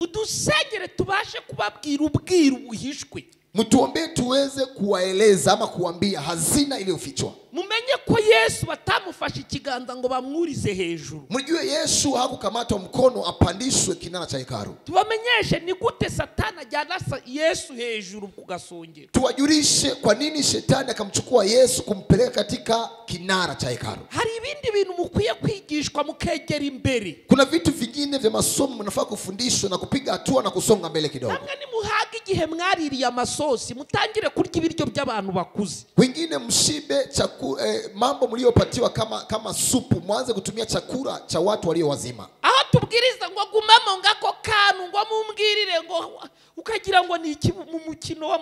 udusengere tubashe kubabwira ubwiru buhishwe. Mtuombe tuweze kuwaeleza ama kuambia hazina iliyofichwa. Mumenye ko Yesu batamufashe ikiganza ngo bamwurize hejuru. Mjue Yesu hakukamatwa mkono apandishwe kinara cha hekalu. Tubamenyeshe ni gute Satani ajyana Yesu hejuru kugasongera. Tuwajulishe kwa nini shetani akamchukua Yesu kumpeleka katika kinara cha hekalu. Hari ibindi bintu mukwiye kwigishwa mukegera imbere. Kuna vitu vingine vya masomo mnafaa kufundishwa na kupiga hatua na kusonga mbele kidogo. Namwe ni muhaga igihe mwaririye amasosi mutangire kurya ibiryo by'abantu bakuze. Wengine mshibe mambo mliyopatiwa kama supu, mwanze kutumia chakula cha watu walio wazima. Aho tubwiriza ngo gumamo ngako kanu ngo mumbwirire ngo ukagira ngo ni iki mu mukino wa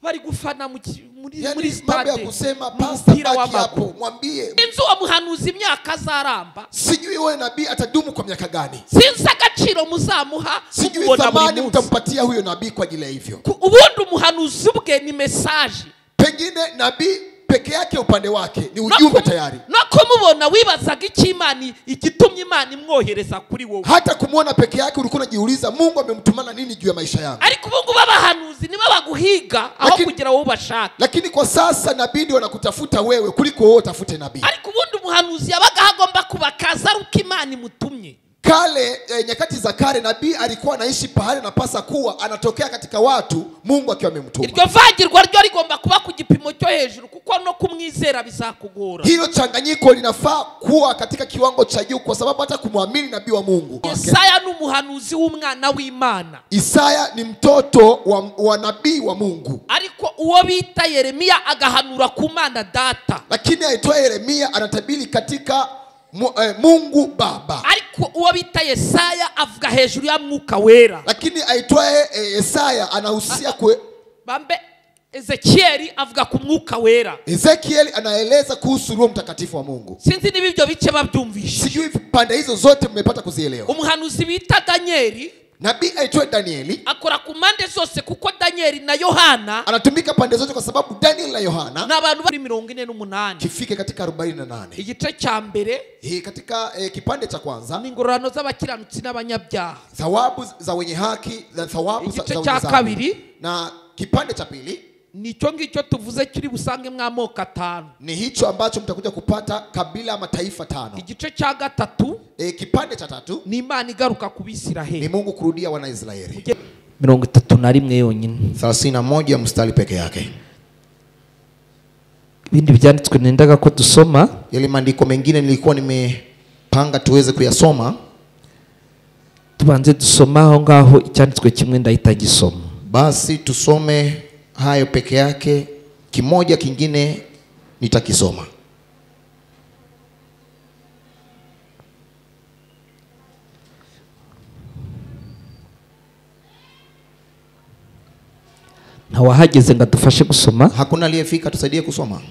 bari gufana muri stade. Mambo ya kusema pastor baki hapo mwambie. Inzu wa muhanuzi imyaka zaramba. Sijui wewe nabii atadumu kwa miaka gani. Sinza agaciro muzamuha. Sijui thamani mtampatia huyo nabii kwa ajili ya hivyo. Ubundi umuhanuzi ubwe ni message. Pengine nabii peke yake upande wake ni ujumbe tayari. Nako mubona wibazaga ikimani igitumye Imana imwohereza kuri wowe. Hata kumuona peke yake ulikuwa unajiuliza Mungu amemtumana nini juu ya maisha yangu. Ariko ubungu babahanuzi niba baguhiga aho kugira wowe bashaka. Lakini kwa sasa nabii ndio wanakutafuta wewe kuliko wewe utafute nabii. Ariko ubundi umuhanuzi yabaga hagomba kubakaza ruko Imana imutumye. Kale nyakati za kale nabii alikuwa anaishi pahali anapasa kuwa anatokea katika watu Mungu akiwa amemtuma. Iryo vagirwa ryo rigomba kuba ku gipimo cyo hejuru kuko no kumwizera bizakugora. Hilo changanyiko linafaa kuwa katika kiwango cha juu kwa sababu hata kumwamini nabii wa Mungu. Isaya ni umuhanuzi w'umwana w'Imana. Isaya ni mtoto wa nabii wa Mungu. Ariko uwo bita Yeremia agahanura ku Mana Data. Lakini aitwaye Yeremia anatabiri katika Mungu Baba. Ariko uwo bita Yesaya avuga hejuru ya Mwuka Wera. Lakini aitwaye Yesaya anahusia bambe Ezekieli avuga ku Mwuka Wera. Ezekieli anaeleza kuhusu Roho Mtakatifu wa Mungu. Sinzi niba ibyo bice babyumvisha. Sijui pande hizo zote mmepata kuzielewa. Umuhanuzi bita Danieli, nabii aitwaye Danieli, akora ku mande zose kuko Danieli na Yohana anatumika pande zote kwa sababu Danieli na Yohana na abantu bari 48 kifike katika 48. Igice cya mbere katika kipande cha kwanza ni ingororano z'abakiranutsi n'abanyabyaha, thawabu za wenye haki na thawabu za wenye dhambi. Kabiri na kipande cha pili nicyo ngicyo tuvuze kiri busange mw'amoko 5, ni hicho ambacho mtakuja kupata kabila ya mataifa 5. Igice cya gatatu kipande cha tatu ni Imana igaruka ku Bisiraheli, ni Mungu kurudia wana Israeli. 31 yonyine, 31 mstari peke yake. Ibindi byanditswe nendaga ko dusoma, yale maandiko mengine nilikuwa nimepanga tuweze kuyasoma. Tubanze dusoma aho ngaho icyanditswe kimwe ndahita gisoma. Basi tusome hayo peke yake, kimoja kingine nitakisoma. Na wahageze nga dufashe gusoma? Hakuna aliyefika tusaidie kusoma.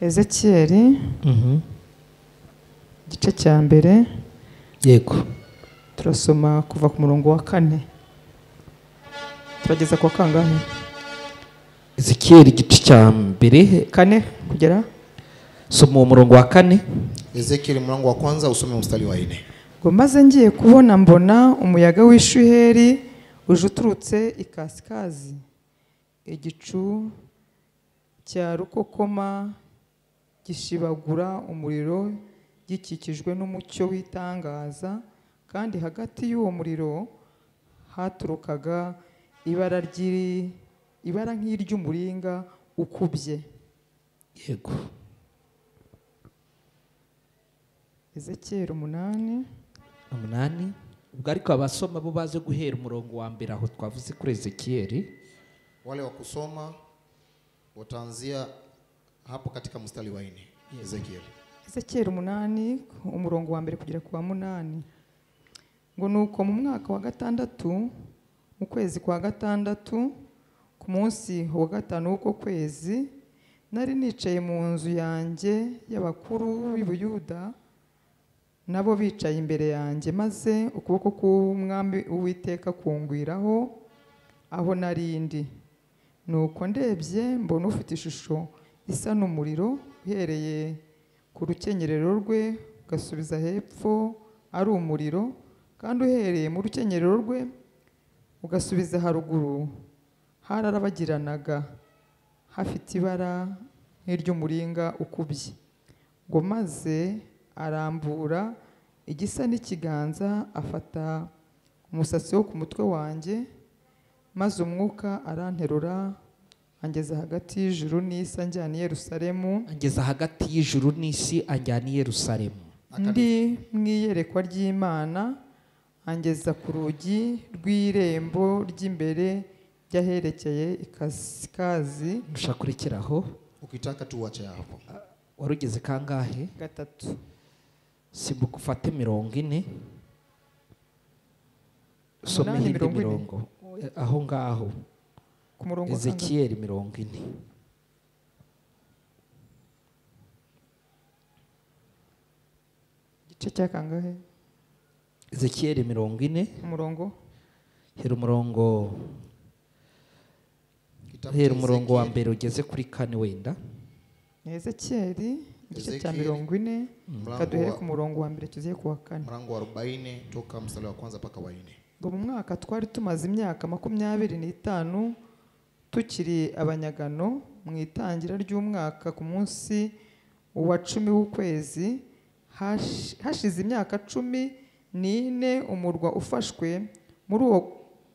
Ezekieli igice cya mbere. Yego. Turasoma kuva ku murongo wa 4 turageza kwa kangahe? Ezekieli igice cya mbere 4 kugera. Soma umurongo wa 4. Ezekieli mlango wa kwanza usome mstari wa 4. Ngo maze ngiye kubona mbona umuyaga w'ishuheri uje uturutse ikasikazi, igicu cya rukokoma gishibagura umuriro gikikijwe n'umucyo w'itangaza, kandi hagati y'uwo muriro haturukaga ibara nk'iry'umuringa ukubye. Yego. Ezekieli 8. Ubwo ariko abasoma bo baze guhera umurongo wa mbere aho twavuze kuri Ezekieli. Wale wa kusoma wataanzia hapo katika mstari wa 4. Ezekieli 8 umurongo wa mbere kugera ku wa 8. Ngo nuko mu mwaka wa 6 mu kwezi kwa 6 ku munsi wa 5 w'uko kwezi nari nicaye mu nzu yanjye y'abakuru b'Ubuyuda, nabo bicaye imbere yanjye, maze ukuboko k'umwami Uwiteka kungwiraho aho narindi. Nuko ndebye mbona ufite ishusho isa n'umuriro uhereye ku rukenyerero rwe ugasubiza hepfo ari umuriro, kandi uhereye mu rukenyerero rwe ugasubiza haruguru hararabagiranaga hafite ibara nk'iry'umuringa ukubye. Ngo maze arambura igisa n'ikiganza afata umusatsi wo ku mutwe wanjye, maze umwuka aranterura angeza hagati y'ijuru n'isi anjyana i Yerusalemu. angeza hagati y'ijuru n'isi anjyana i Yerusalemu. Ndi mu iyerekwa ry'Imana angeza ku rugi rw'irembo ry'imbere ry'aherekeye ikasikazi. Nshaka kurekeraho. Ukitaka tu wacha hapo. Warugeze kangahe? 3. Simbuka ufate 40. Some Umunani, indi 40. mirongo. Aho ngaho. Ku murongo wa Ezekiyeli 40. igice cya kangahe? Ezekiyeli 40. Umurongo Hera umurongo. Kitabu Hera cha umurongo wa Ezekieli. mbere ugeze kuri 4 wenda. ni Ezekiyeli igice cya Ezekieli, 40. mlango Kaduhere wa- ku murongo wa mbere tuziye ku wa 4. Mlango wa 40 toka mstari wa kwanza mpaka wa 4. Ngo mu mwaka twari tumaze imyaka 25 tukiri abanyagano, mu itangira ry'umwaka ku munsi wa 10 w'ukwezi, hashize imyaka 14 umurwa ufashwe.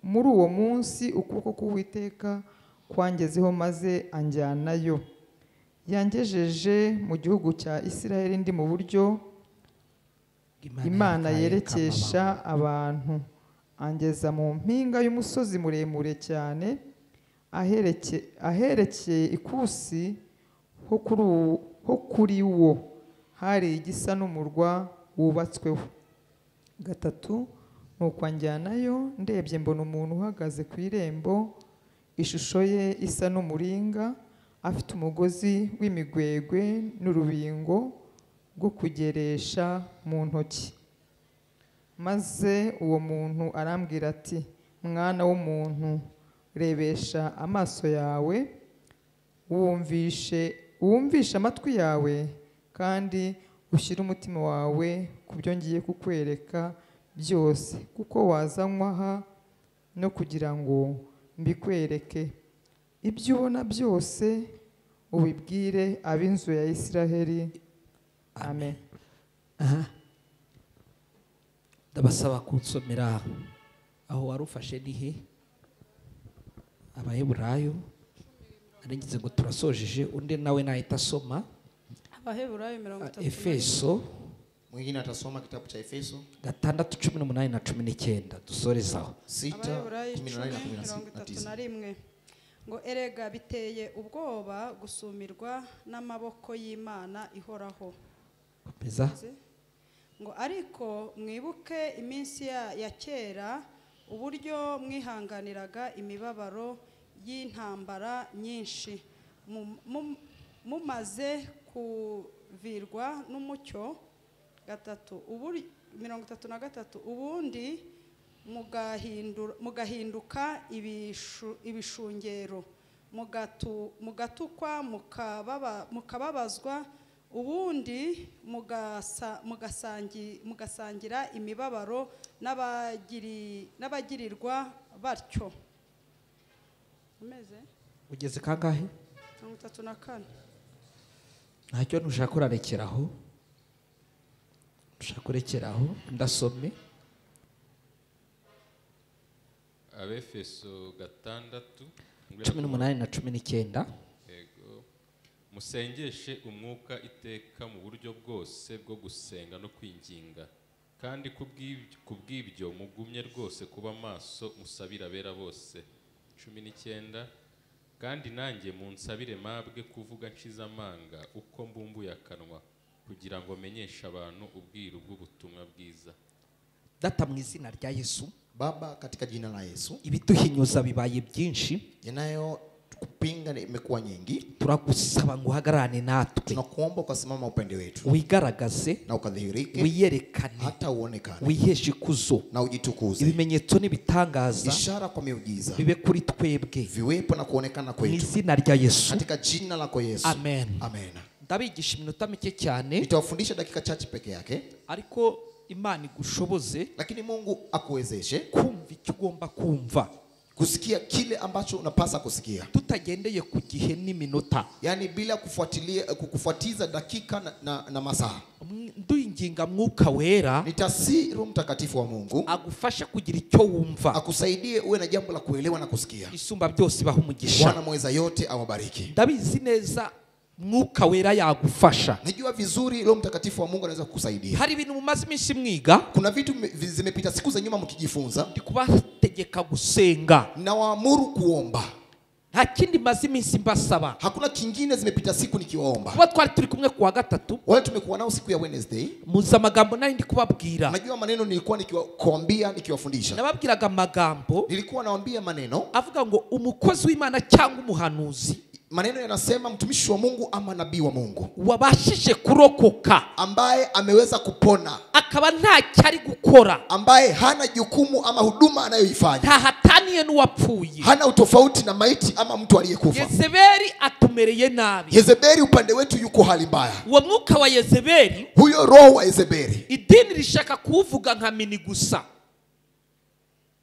Muri uwo munsi ukuboko k'Uwiteka kwangezeho maze anjyanayo, yangejeje mu gihugu cya Isiraheli ndi mu buryo Imana yerekesha abantu. Angeza mu mpinga y'umusozi muremure cyane aherekeye ikusi, ho kuri wo hari igisa n'umurwa wubatsweho. 3. Nuko anjyanayo, ndebye mbona umuntu uhagaze ku irembo, ishusho ye isa n'umuringa, afite umugozi w'imigwegwe n'urubingo rwo kugeresha mu ntoki. Maze uwo muntu arambwira ati, mwana w'umuntu, rebesha amaso yawe, wumvishe amatwi yawe, kandi ushyire umutima wawe ku byo ngiye kukwereka byose, kuko wazanywa aha no kugira ngo mbikwereke. Ibyo ubona byose ubibwire ab'inzu ya Isiraheli. Amen. Ndabasaba kunsomera aho warufashe nihe? Abaheburayo. Arengize ngo turasojeje, undi nawe nahita asoma Abaheburayo 30. Efeso. Mwingine atasoma kitabu cha Efeso 6:18 na 19. Dusorezaho. 6:18-19. Ngo erega biteye ubwoba gusumirwa n'amaboko y'Imana ihoraho. Peza. Ngo ariko mwibuke iminsi ya kera, uburyo mwihanganiraga imibabaro y'intambara nyinshi, mumaze kuvirwa n'umucyo. 33. Ubundi mugahinduka ibishungero, mugatukwa, mukababazwa, ubundi mugasangira imibabaro n'abagirirwa batyo. Ugeze kangahe? 34. Ntacyo ntushaka urarekeraho. Ntushaka kurekeraho. Ndasome Abefeso 6 18 na 19. Yego. Musengeshe umwuka iteka mu buryo bwose bwo gusenga no kwinginga, kandi kubw'ibyo mugumye rwose kuba maso, musabira abera bose. 19. Kandi nanjye munsabire mabwe kuvuga nshize amanga uko mbumbuye akanwa, kugira ngo menyeshe abantu ubwiru bw'ubutumwa bwiza. Data mu izina rya Yesu, Baba, katika jina la Yesu, ibiduhinyuza bibaye byinshi, yanayo kupinga imekuwa nyingi. turagusaba ngo uhagararane natwe, Tunakuomba ukasimama upande wetu wigaragaze, na ukadhihirike, wiyerekane, hata uonekane wiheshe ikuzo. na ujitukuze. Ibimenyetso n'ibitangaza Ishara kwa miujiza bibe kuri twebwe viwepo na kuonekana mu kwetu izina rya Yesu. katika jina lako Yesu. Amen. Amen. ndabigisha iminota mike cyane, nitawafundisha dakika chache peke yake, ariko Imana igushoboze lakini Mungu akuwezeshe kumva icyo ugomba kumva, kusikia kile ambacho unapasa kusikia, tutagendeye ku gihe n'iminota, yani bila kufuatiza dakika na masaa. Nduinginga Mwuka Wera Nitasi Roho Mtakatifu wa Mungu agufasha kugira icyo wumva, akusaidie uwe na jambo la kuelewa na kusikia. isumba byose baho umugisha. Bwana mweza yote awabariki. Ndabizi neza Mwuka Wera yagufasha. Najua vizuri Roho Mtakatifu wa Mungu anaweza kukusaidia. Hari ibintu mumaze iminsi mwiga, Kuna vitu zimepita siku za nyuma mkijifunza, ndi kubategeka gusenga, na waamuru kuomba. nta kindi maze iminsi mbasaba. Hakuna kingine zimepita siku nikiwaomba. Kuba twari turi kumwe kuwa gatatu, Wale tumekuwa nao siku ya Wednesday, muza amagambo nari ndi kubabwira, najua maneno nilikuwa nikiwaambia nikiwafundisha. nababwiraga amagambo Nilikuwa nawaambia maneno. avuga ngo umukozi w'Imana cyangwa umuhanuzi Maneno yanasema mtumishi wa Mungu ama nabii wa Mungu wabashije kurokoka, ambaye ameweza kupona, akaba nta cyari gukora, ambaye hana jukumu ama huduma anayoifanya, ntahataniye n'uwapfuye. hana utofauti na maiti ama mtu aliyekufa. Yezebeli atumereye nabi. Yezebeli upande wetu yuko hali mbaya. Uwo mwuka wa Yezebeli, Huyo roho wa Yezebeli, idini rishaka kuvuga nka mini gusa,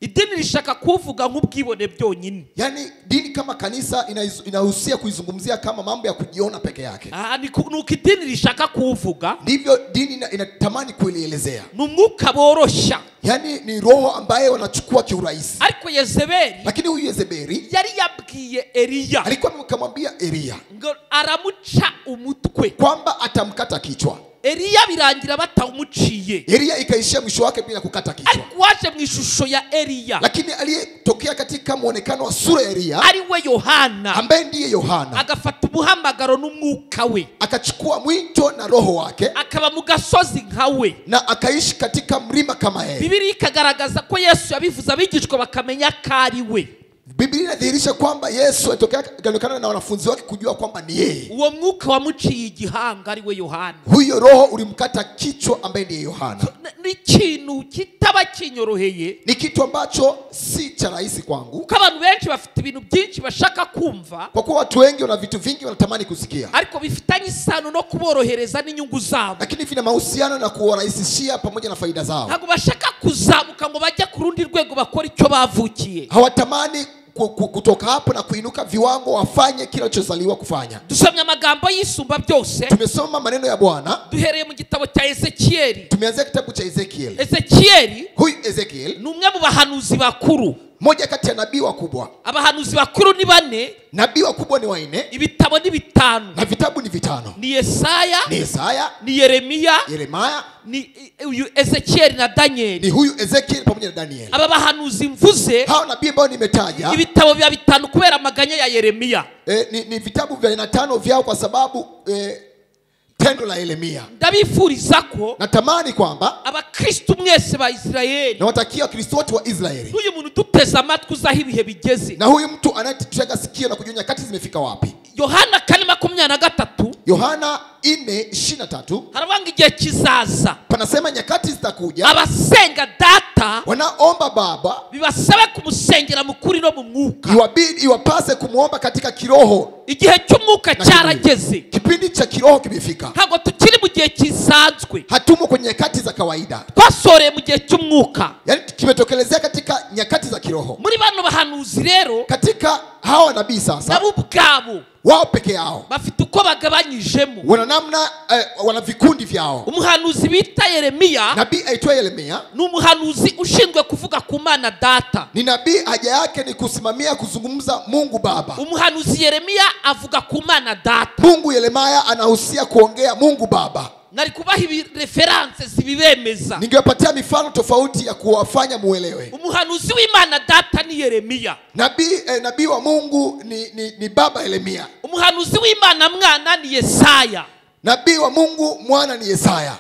idini rishaka kuvuga nk'ubwibone byonyine. yani dini kama kanisa inahusia kuizungumzia kama mambo ya kujiona peke yake. Nuko idini rishaka kuvuga, Ndivyo dini inatamani kulielezea. n'umwuka borosha, Yani ni roho ambaye wanachukua kiurahisi. ariko Yezebeli Lakini huyu Yezebeli yari yabwiye Eliya alikuwa akamwambia Elia ngo aramuca umutwe. kwamba atamkata kichwa. Eliya birangira batawumuciye, Elia ikaishia mwisho wake bila kukata kichwa. ariko waje mu ishusho ya Eliya Lakini aliyetokea katika muonekano wa sura ya Elia ari we Yohana, ambaye ndiye Yohana, agafata umuhamagaro n'umwuka we, akachukua mwito na roho wake akaba mu gasozi nkawe. na akaishi katika mlima kama yeye. Bibiri ikagaragaza ko Yesu yabivuze abigishwa bakamenya ko ari we. Biblia inadhihirisha kwamba Yesu alionekana na wanafunzi wake kujua kwamba ni yeye. Uwo mwuka wamuciye igihanga ari we Yohana. Huyo roho ulimkata kichwa ambaye ndiye Yohana. Ni ikintu kitaba kinyoroheye, Ni kitu ambacho si cha rahisi kwangu, kuko abantu benshi bafite ibintu byinshi bashaka kumva, kwa kuwa watu wengi wana vitu vingi wanatamani kusikia, ariko bifitanye isano no kuborohereza n'inyungu zabo. lakini vina mahusiano na kuwarahisishia pamoja na faida zao. Ntabwo bashaka kuzamuka ngo bajye ku rundi rwego bakora icyo bavukiye. Hawatamani kutoka hapo na kuinuka viwango wafanye kila walichozaliwa kufanya. Dusomye amagambo y'isumba byose, Tumesoma maneno ya Bwana, duhereye mu gitabo cya Ezekieli. tumeanzia kitabu cha Ezekiel. Ezekieli Huyu Ezekiel ni umwe mu bahanuzi bakuru. moja kati ya nabii wakubwa. Abahanuzi bakuru ni 4, Nabii wakubwa ni 4 ibitabo ni 5. na vitabu ni 5. Ni Yesaya, Ni Yesaya, ni Yeremia, Yeremia, ni uyu Ezekieli na Danieli. ni huyu Ezekiel pamoja na Daniel. Aba bahanuzi mvuze Hao nabii ambao nimetaja ibitabo bya 5 kubera amaganya ya Yeremia. ni vitabu vya 5 vyao kwa sababu tendo la Yeremia. Ndabifuriza ko Natamani kwamba abakristo mwese ba Israeli, na watakia Wakristo wote wa Israeli, uyu muntu duteze amatwi uzaho ibihe bigeze. na huyu mtu anayetutega sikio na kujua nyakati zimefika wapi. Yohana 4:23 Yohana 4:23 haravanga igihe kizaza panasema nyakati zitakuja abasenga data wanaomba Baba bibasabe kumusengera mu kuri no mu mwuka. iwapase kumwomba katika kiroho. Igihe cy'umwuka cyarageze, Kipindi cha kiroho kimefika. ntabwo tukiri mu gihe kisanzwe, Hatumo kwenye nyakati za kawaida, twasoreye mu gihe cy'umwuka. yaani kimetokelezea katika nyakati za kiroho. Muri bano bahanuzi rero, Katika hawa nabii sasa, nabo ubwabo wao peke yao bafite uko bagabanyijemo. wana namna wana vikundi vyao. Umuhanuzi bita Yeremia Nabii aitwaye Yeremia ni umuhanuzi ushinzwe kuvuga ku Mana Data. ni nabii, haja yake ni kusimamia kuzungumza Mungu Baba. Umuhanuzi Yeremia avuga ku Mana Data. Mungu Yeremia anahusia kuongea Mungu Baba. Nari kubaha reference zibibemeza. Ningewapatia mifano tofauti ya kuwafanya muelewe. Umuhanuzi w'Imana Data ni Yeremia. Nabii wa Mungu ni baba Yeremia. Umuhanuzi w'Imana Mwana ni Yesaya. Nabii wa Mungu Mwana ni Yesaya.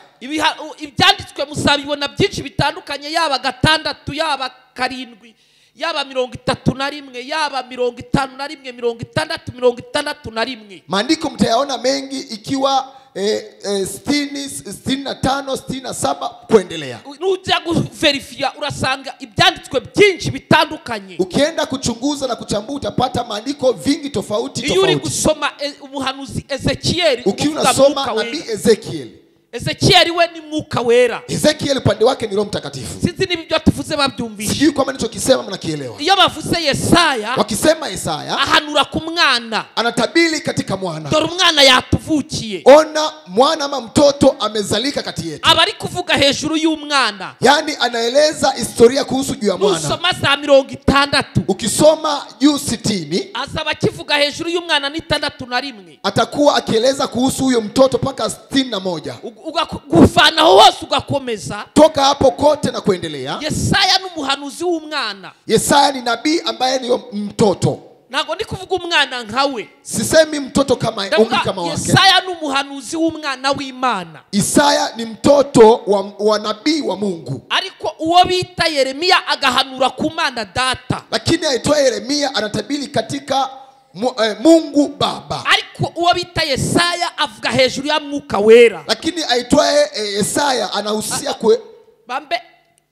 Ibyanditswe muzabibona byinshi bitandukanye, yaba 6 yaba 7 yaba 31 yaba 51 60 61. Maandiko mtayaona mengi ikiwa 60, 65, 67 kuendelea. Nujya guverifia urasanga ibyanditswe byinshi bitandukanye. Ukienda kuchunguza na kuchambua utapata maandiko vingi tofauti Iyo uri tofauti. gusoma umuhanuzi Ezekiel, Ukiwa unasoma nabii Ezekiel, Ezekiel we ni mwuka wera. Ezekiel upande wake ni Roho Mtakatifu. Sinzi nibyo tuvuze babyumvisha. Sijui kama nilichokisema mnakielewa. Iyo bavuze Yesaya, Wakisema Yesaya ahanura ku mwana. anatabiri katika mwana. Dore umwana yatuvukiye. Ona mwana ama mtoto amezalika kati yetu. Abari kuvuga hejuru y'umwana. Yani anaeleza historia kuhusu juu ya mwana. Nusoma za 60. Ukisoma juu 60 azaba kivuga hejuru y'umwana ni 61. atakuwa akieleza kuhusu huyo mtoto paka 61. Ugakufana hose ugakomeza. Toka hapo kote na kuendelea. Yesaya n'umuhanuzi w'umwana. Yesaya ni nabii ambaye ni mtoto. Nago ndi kuvuga umwana nkawe. Sisemi mtoto kama umri kama wake. Yesaya n'umuhanuzi w'umwana w'Imana. Isaya ni mtoto wa nabii wa Mungu. Ariko uwo bita Yeremia agahanura ku Mana Data. Lakini aitwa Yeremia anatabiri katika Mungu Baba. Ariko uwo bita Yesaya avuga hejuru ya mwuka wera. Lakini aitwa Yesaya anahusia bambe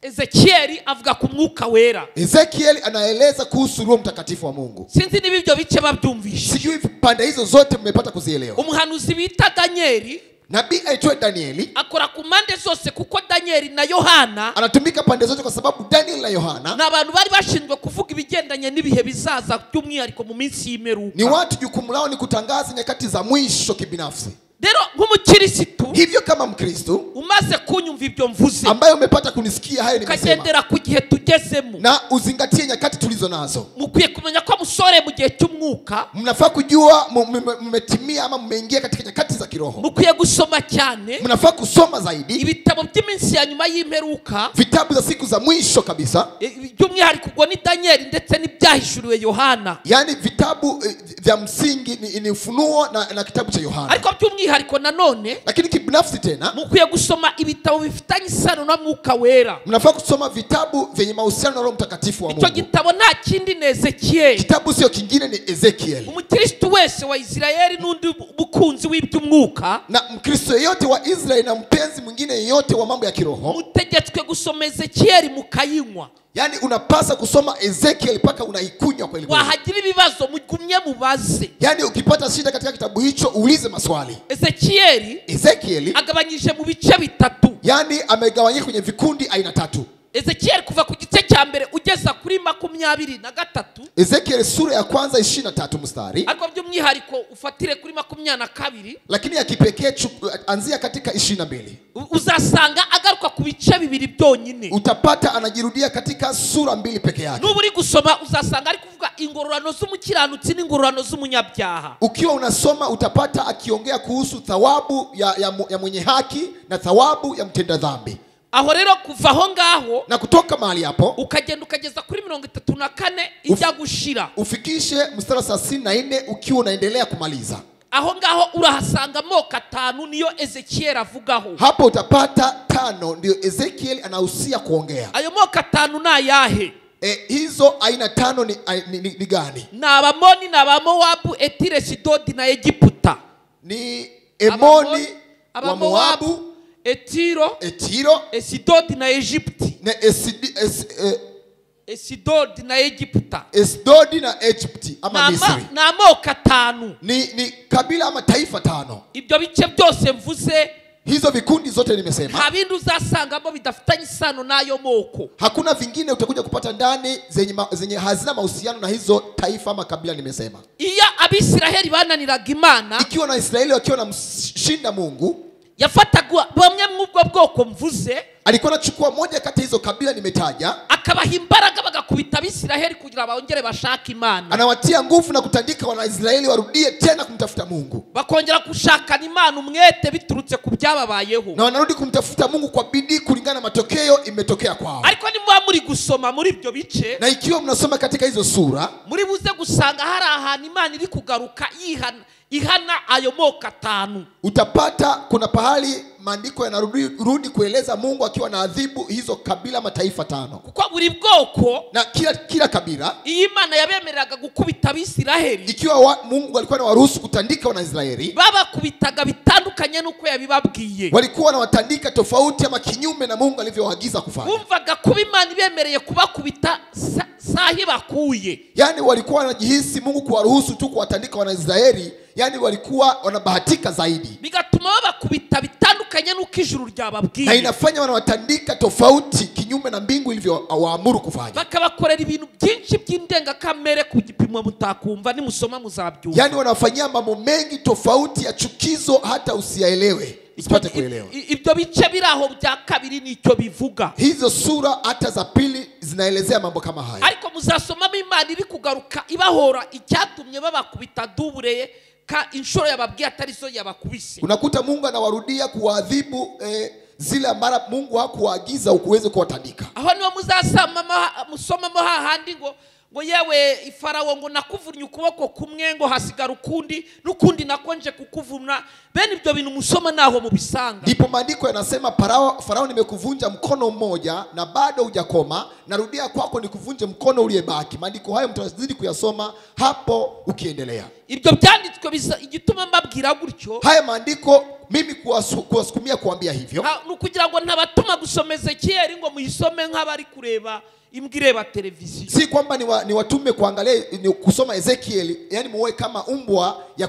Ezekiel avuga ku mwuka wera. Ezekiel anaeleza kuhusu Roho Mtakatifu wa Mungu. Sinzi niba ibyo bice babyumvisha. Sijui pande hizo zote mmepata kuzielewa. Umuhanuzi bita Danieli, nabii aitwa Danieli, akora ku mande zose kuko Danieli na Yohana anatumika pande zote kwa sababu Daniel na Yohana na abantu bari bashinzwe kuvuga ibigendanye n'ibihe bizaza by'umwihariko mu minsi y'imperuka. Ni watu jukumu lao ni kutangaza nyakati za mwisho kibinafsi. Rero nk'umukirisitu, hivyo kama Mkristo umaze kunyumva ibyo mvuze, ambaye umepata kunisikia hayo nimesema, kagendera ku gihe tugezemo, na uzingatie nyakati tulizo nazo. mukwiye kumenya ko musore mu gihe cy'umwuka, mnafaa kujua mmetimia ama mmeingia katika nyakati za kiroho. mukwiye gusoma cyane, mnafaa kusoma zaidi ibitabo by'iminsi ya nyuma y'imperuka, vitabu za siku za mwisho kabisa, by'umwihariko ubwo ni Danieli ndetse n'ibyahishuriwe Yohana. yani vitabu vya msingi ni Ufunuo na kitabu cha Yohana. Ariko by'umwihariko nanone, lakini kibinafsi tena mukwiye gusoma ibitabo bifitanye isano na mwuka wera. mnafaa kusoma vitabu vyenye mahusiano na Roho Mtakatifu wa Mungu. Icyo gitabo nta kindi ni Ezekiel. Kitabu sio kingine, ni Ezekiel. Umukristo wese wa Israeli n'undi bukunzi w'iby'umwuka, na Mkristo yeyote wa Israeli na mpenzi mwingine yeyote wa mambo ya kiroho, mutegetswe gusoma Ezekiel mukayinywa. yani unapasa kusoma Ezekiel paka unaikunywa kweli kweli. Wahagira ibibazo mugumye mubaze. Yani ukipata shida katika kitabu hicho uulize maswali. Ezekiel agabanyije mu bice bitatu. Yani amegawanyika kwenye vikundi aina tatu. Ezekiel kuva ku gice cya mbere ugeza kuri 23. Ezekiel sura ya kwanza 23 mstari. Ariko by'umwihariko ufatire kuri 22. Lakini ya kipekee anzia katika 22. Uzasanga agaruka ku bice bibiri byonyine. Utapata anajirudia katika sura mbili peke yake. Nuburi gusoma uzasanga ari kuvuga ingororano z'umukiranutsi n'ingororano z'umunyabyaha. Ukiwa unasoma utapata akiongea kuhusu thawabu ya mwenye haki na thawabu ya mtenda dhambi. Aho rero kuva aho ngaho na kutoka mahali hapo ukagenda ukageza kuri 34 ijya gushira, ufikishe mstari 34 ukiwa unaendelea kumaliza. Aho ngaho urahasanga moko 5 niyo Ezekiel avugaho. Hapo utapata 5 ndio Ezekiel anahusia kuongea. Ayo moko 5 na yahe? Hizo aina 5 ni gani? Na Abamoni na Abamowabu, Etire, Sidodi na Egiputa. Ni Emoni wa Moabu, Etiro, Esidodi na Egypti. Esidodi na Egiputa. Esidodi na Egypti ama Misri. Na moko 5. Ni kabila ama taifa 5. Ibyo bice byose mvuze, hizo vikundi zote nimesema, nta bindi uzasangamo bidafitanye isano nayo moko. Hakuna vingine utakuja kupata ndani zenye hazina mahusiano na hizo taifa ama kabila nimesema. Iya Abisiraheli bananiraga Imana, ikiwa na Israeli wakiwa na mshinda Mungu, yafatagwa bamwe mw'ubwo bwoko mvuze, alikuwa anachukua moja kati hizo kabila nimetaja, akabaha imbaraga bagakubita Abisiraheli kugira baongere bashaka Imana. Anawatia nguvu na kutandika Wanaisraeli warudie tena kumtafuta Mungu. Bakongera kushaka Imana umwete biturutse ku byababayeho. Na wanarudi kumtafuta Mungu kwa bidii kulingana na matokeo imetokea kwao. Ariko nimba muri gusoma muri ibyo bice, na ikiwa mnasoma katika hizo sura, muri buze gusanga hari ahantu Imana iri kugaruka ihana ayo moko atanu. Utapata kuna pahali maandiko yanarudi kueleza Mungu akiwa na adhibu hizo kabila mataifa 5. Kuko buri bwoko Na kila kabila iyi Imana yabemereraga gukubita Abisiraheli, ikiwa Mungu alikuwa anawaruhusu kutandika Wanaisraeli, babakubitaga bitandukanye nuko yabibabwiye. walikuwa wanawatandika tofauti ama kinyume na Mungu alivyoagiza kufanya. Bumvaga kuba Imana ibemereye kubakubita sahi bakuye. Yani walikuwa wanajihisi Mungu kuwaruhusu tu kuwatandika Wanaisraeli, yani walikuwa wanabahatika zaidi. Bigatuma babakubita bitandukanye nuko ijuru Na ryababwiye. inafanya wanawatandika tofauti kinyume na mbingu ilivyowaamuru kufanya. Bakabakorera ibintu byinshi by'indengakamere ku gipimo mutakumva, nimusoma muzabyumva. Yani wanafanyia mambo mengi tofauti ya chukizo hata usiyaelewe, usipate kuelewa. Ibyo bice biraho bya kabiri nicyo bivuga. Hizo sura hata za pili zinaelezea mambo kama haya. Ariko muzasomamo Imana iri kugaruka ibahora icyatumye babakubita dubureye ka inshuro yababwiye atari zo yabakubise. Unakuta Mungu anawarudia kuadhibu zile ambazo Mungu hakuagiza ukuweze kuwatandika. Aho niho musomamo hahandi ngo yewe Ifarawo ngo nakuvunye ukuboko kumwe ngo hasigara ukundi n'ukundi nakonje kukuvuna. Bene ibyo bintu musoma naho mubisanga. Ndipo maandiko yanasema Farao nimekuvunja mkono mmoja na bado hujakoma, narudia kwako nikuvunje mkono uliyebaki. Maandiko hayo mtazidi kuyasoma hapo ukiendelea. Ibyo byanditswe igituma mbabwira gutyo. Haya maandiko mimi kuwasukumia kuambia hivyo nukugira ngo ntabatuma gusoma Ezekiel ngo muyisome nk'abari kureba imbwireba televiziyo. Si kwamba ni watume kuangalia kusoma Ezekiel, yani muwe kama umbwa ya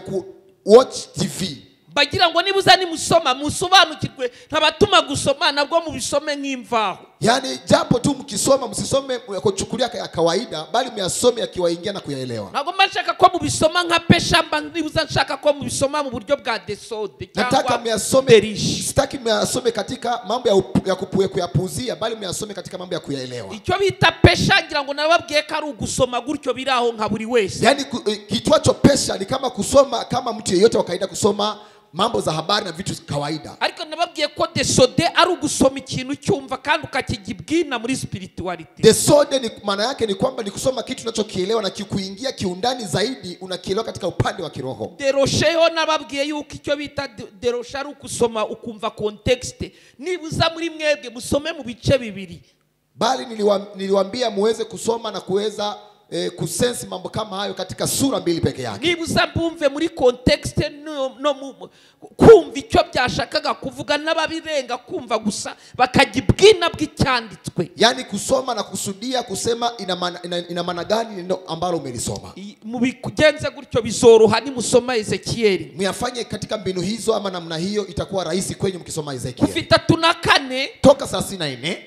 watch TV. Bagira ngo nibuza nimusoma musobanukirwe, ntabatuma gusoma nabwo mubisome nk'imvaho. Yani japo tu mkisoma msisome kuchukulia ya kawaida, bali myasome yakiwaingia na kuyaelewa. Ntabwo mashaka ko mubisoma nka peshamba, nibuza nshaka ko mubisoma mu buryo bwa desode Nataka myasome, sitaki myasome katika mambo ya kuyapuzia, bali myasome katika mambo ya kuyaelewa. Icyo bita pesha ngira ngo nababwiye ko ari ugusoma gutyo biraho nka buri wese. Yani kitwacho pesha ni kama kusoma kama mtu yeyote wa kawaida kusoma mambo za habari na vitu kawaida. Ariko nababwiye ko desode ari ugusoma ikintu cyumva kandi ukakigibwina muri spirituality. Desode ni maana yake ni kwamba ni kusoma kitu unachokielewa na kikuingia kiundani zaidi, unakielewa katika upande wa kiroho. Derosheho nababwiye yuko icyo bita deroshe ari ukusoma ukumva context. Nibuza muri mwebwe musome mu bice bibiri. Bali niliwaambia muweze kusoma na kuweza kusensi mambo kama hayo katika sura 2 peke yake. Nibuza mbumve muri context no kumva icyo byashakaga kuvuga, n'ababirenga kumva gusa bakagibwina bw'icyanditswe. Yani kusoma na kusudia kusema ina maana gani neno ambalo umelisoma. Mubikugenze gutyo bizoroha nimusoma Ezekiel. Myafanye katika mbinu hizo ama namna hiyo, itakuwa rahisi kwenye mkisoma Ezekiel. Ufite 3:4 toka 34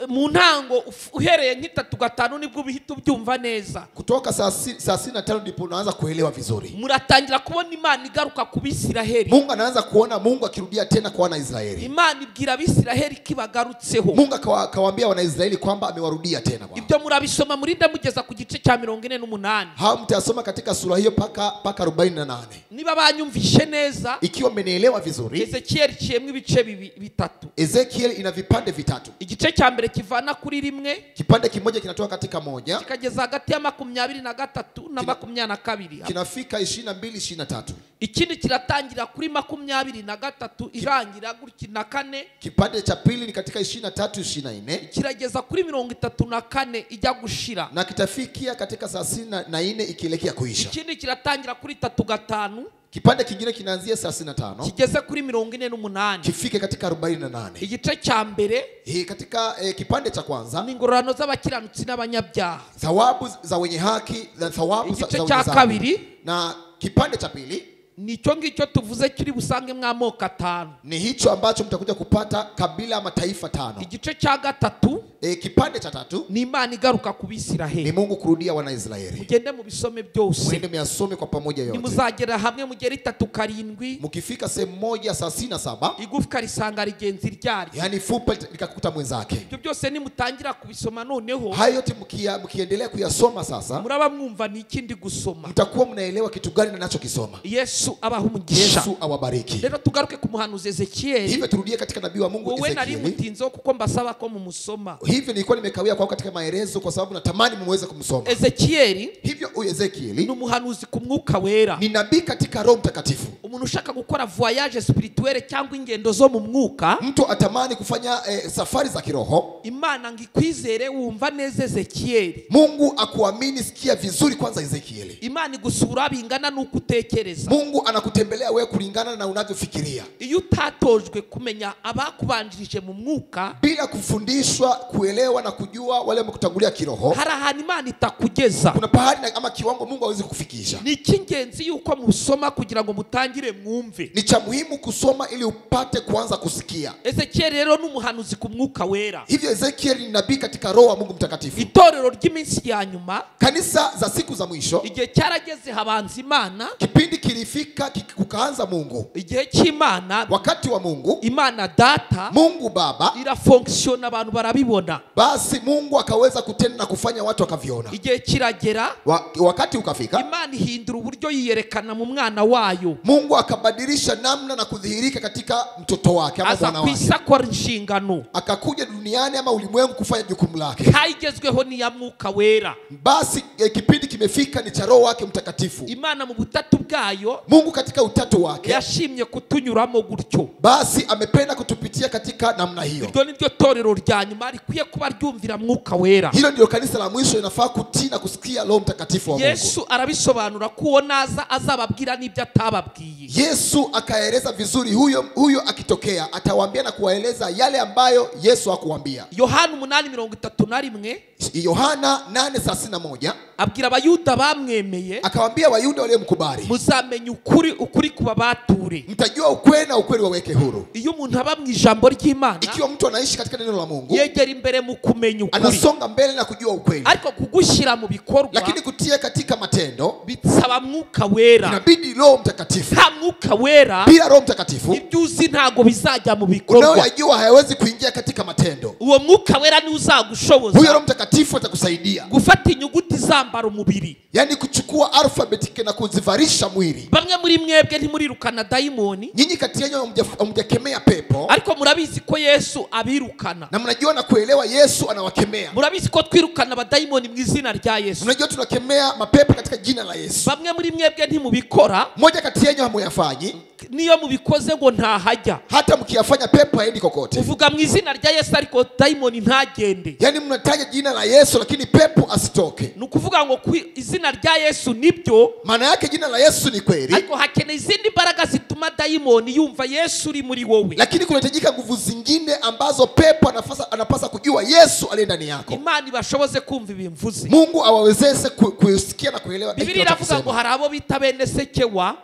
mu ntango uhereye nk'itatu gatanu nibwo bihita ubyumva neza. Kutoka saa 65 ndipo unaanza kuelewa vizuri. Muratangira kubona Imana igaruka ku Bisiraheli. Mungu anaanza kuona Mungu akirudia tena kwa Wanaisraeli. Imana ibwira Abisiraheli kibagarutseho. Mungu akawaambia Wanaisraeli kwamba amewarudia tena Bwana. Ibyo murabisoma murinda mugeza ku gice cya 48. Hao mtasoma katika sura hiyo paka 48. Niba banyumvishe neza, ikiwa mmenielewa vizuri, Ezekiel ciyemwe ibice bitatu. Ezekiel ina vipande vitatu. Igice cya mbere kivana kuri rimwe, kipande kimoja kinatoka katika moja kikageza hagati ya 23 na 22, kinafika 22-23. Ikindi kiratangira kuri 23 irangira gutya na 4. Kipande cha pili ni katika 23-24, kirageza kuri 34 ijya gushira, na kitafikia katika 34 ikielekea kuisha. Ikindi kiratangira kuri 3:5, kipande kingine kinaanzia 35 kigeze kuri 48, kifike katika 48. Igice cha mbere katika kipande cha kwanza ni ingororano z'abakiranutsi n'abanyabyaha, thawabu za wenye haki na thawabu za wenye dhambi. Kabiri, na kipande cha pili nicyo ngicyo tuvuze kiri busange mw'amoko 5, ni hicho ambacho mtakuja kupata kabila ama taifa 5. Igice cha gatatu kipande cha tatu ni Imana igaruka ku Bisiraheli, ni Mungu kurudia Wanaisraeli. Mugende mu bisome byose, mwende myasome kwa pamoja yote. Nimuzagera hamwe mugere 3:7, mukifika sehemu moja 37 igufwa risanga rigenzi ryaryo, yani fupa likakuta mwenzake. Ibyo byose nimutangira kubisoma noneho, hayo yote mkiendelea kuyasoma sasa, muraba mwumva ni ikindi gusoma, mtakuwa mnaelewa kitu gani ninachokisoma. Yesu Yesu abaha umugisha. Yesu awabariki. Rero tugaruke ku muhanuzi Ezekieli. Hivyo turudie katika nabii wa Mungu Wowe nari Ezekieli. mutinzo kuko mbasaba ko mumusoma. Hivyo nilikuwa nimekawia kwako katika maelezo kwa sababu natamani muweze kumsoma. Ezekieli Hivyo huyu Ezekieli ni umuhanuzi ku mwuka wera. ni nabii katika Roho Mtakatifu. Umuntu ushaka gukora voyage spirituelle cyangwa ingendo zo mu mwuka, Mtu atamani kufanya safari za kiroho, Imana ngikwizere wumva neza Ezekieli. Mungu akuamini, sikia vizuri kwanza Ezekieli. Imana igusura bingana nuko utekereza. Mungu anakutembelea wewe kulingana na unavyofikiria. Iyo utatojwe kumenya abakubanjirije mu mwuka, Bila kufundishwa, kuelewa na kujua wale wamekutangulia kiroho, hari ahantu Imana itakugeza. kuna pahali ama kiwango Mungu hawezi kufikisha. Ni icy'ingenzi yuko musoma kugira ngo mutangire mwumve. Ni cha muhimu kusoma ili upate kuanza kusikia. Ezekieli rero ni umuhanuzi ku mwuka wera. Hivyo Ezekieli ni nabii katika Roho wa Mungu Mtakatifu. Itorero ry'iminsi ya nyuma, Kanisa za siku za mwisho, igihe cyarageze habanza Imana, kipindi kilifika kukaanza Mungu. igihe cy'Imana, Wakati wa Mungu, Imana data Mungu Baba, irafonksiona, abantu barabibona. basi Mungu akaweza kutenda na kufanya watu wakaviona. Igihe kiragera, Wakati ukafika, Imana ihindura uburyo yiyerekana mu mwana wayo, Mungu akabadilisha namna na kudhihirika katika mtoto wake ama aza mwana wake. kwisakora inshingano Akakuja duniani ama ulimwengu kufanya jukumu lake. kayigezweho ni ya mwuka wera. Basi kipindi kimefika ni cha Roho wake Mtakatifu. Imana mu butatu bwayo Mungu katika utatu wake, yashimye kutunyuramo gutyo. basi amependa kutupitia katika namna hiyo. Iryo niryo torero rya nyuma rikwiye kuba ryumvira mwuka wera. Hilo ndio kanisa la mwisho linafaa kutii na kusikia Roho Mtakatifu wa Mungu. Yesu arabisobanura ko uwo naza azababwira n'ibyo atababwiye. Yesu akaeleza vizuri, huyo akitokea atawaambia na kuwaeleza yale ambayo Yesu hakuambia. Yohana 8:31 Yohana 8:31 abwira abayuda bamwemeye, akawaambia Wayuda waliomkubali, muzamenya ukuri kubabature. mtajua ukweli na ukweli waweke huru. Iyo umuntu aba mu ijambo ry'Imana, Ikiwa mtu anaishi katika neno la Mungu, yegera imbere mu kumenya ukuri, anasonga mbele na kujua ukweli, ariko kugushyira mu bikorwa lakini kutia katika matendo bisaba mwuka wera. inabidi Roho Mtakatifu. Nta mwuka wera, Bila Roho Mtakatifu, ibyo uzi ntago bizajya mu bikorwa. unayoyajua hayawezi kuingia katika matendo. Uwo mwuka wera ni Huyo uzagushoboza Roho Mtakatifu atakusaidia, gufata inyuguti zambara umubiri. yani kuchukua alfabeti na kuzivarisha mwili. Bamwe muri mwebwe ntimurirukana dayimoni, Nyinyi kati yenu hamjakemea pepo, ariko murabizi ko Yesu abirukana. na mnajua na kuelewa Yesu anawakemea. Murabizi ko twirukana abadayimoni mu izina rya Yesu. Mnajua tunakemea mapepo katika jina la Yesu. Bamwe muri mwebwe ntimubikora, Mmoja kati yenu hamuyafanyi, niyo mubikoze ngo ntahajya. hata mkiyafanya pepo haendi kokote. Uvuga mu izina rya Yesu ariko dayimoni ntagende. Yani mnataja jina la Yesu lakini pepo asitoke. Ni ukuvuga ngo ku izina rya Yesu nibyo, Maana yake jina la Yesu ni kweli, ariko hakeneye izindi mbaraga zituma dayimoni yumva Yesu uri muri wowe. lakini kunahitajika nguvu zingine ambazo pepo anapasa kujua Yesu aliye ndani yako. Imana ibashoboze kumva ibimvuze. Mungu awawezeshe kusikia na kuelewa. Biblia iravuga ngo hari abo bita bene Sekewa,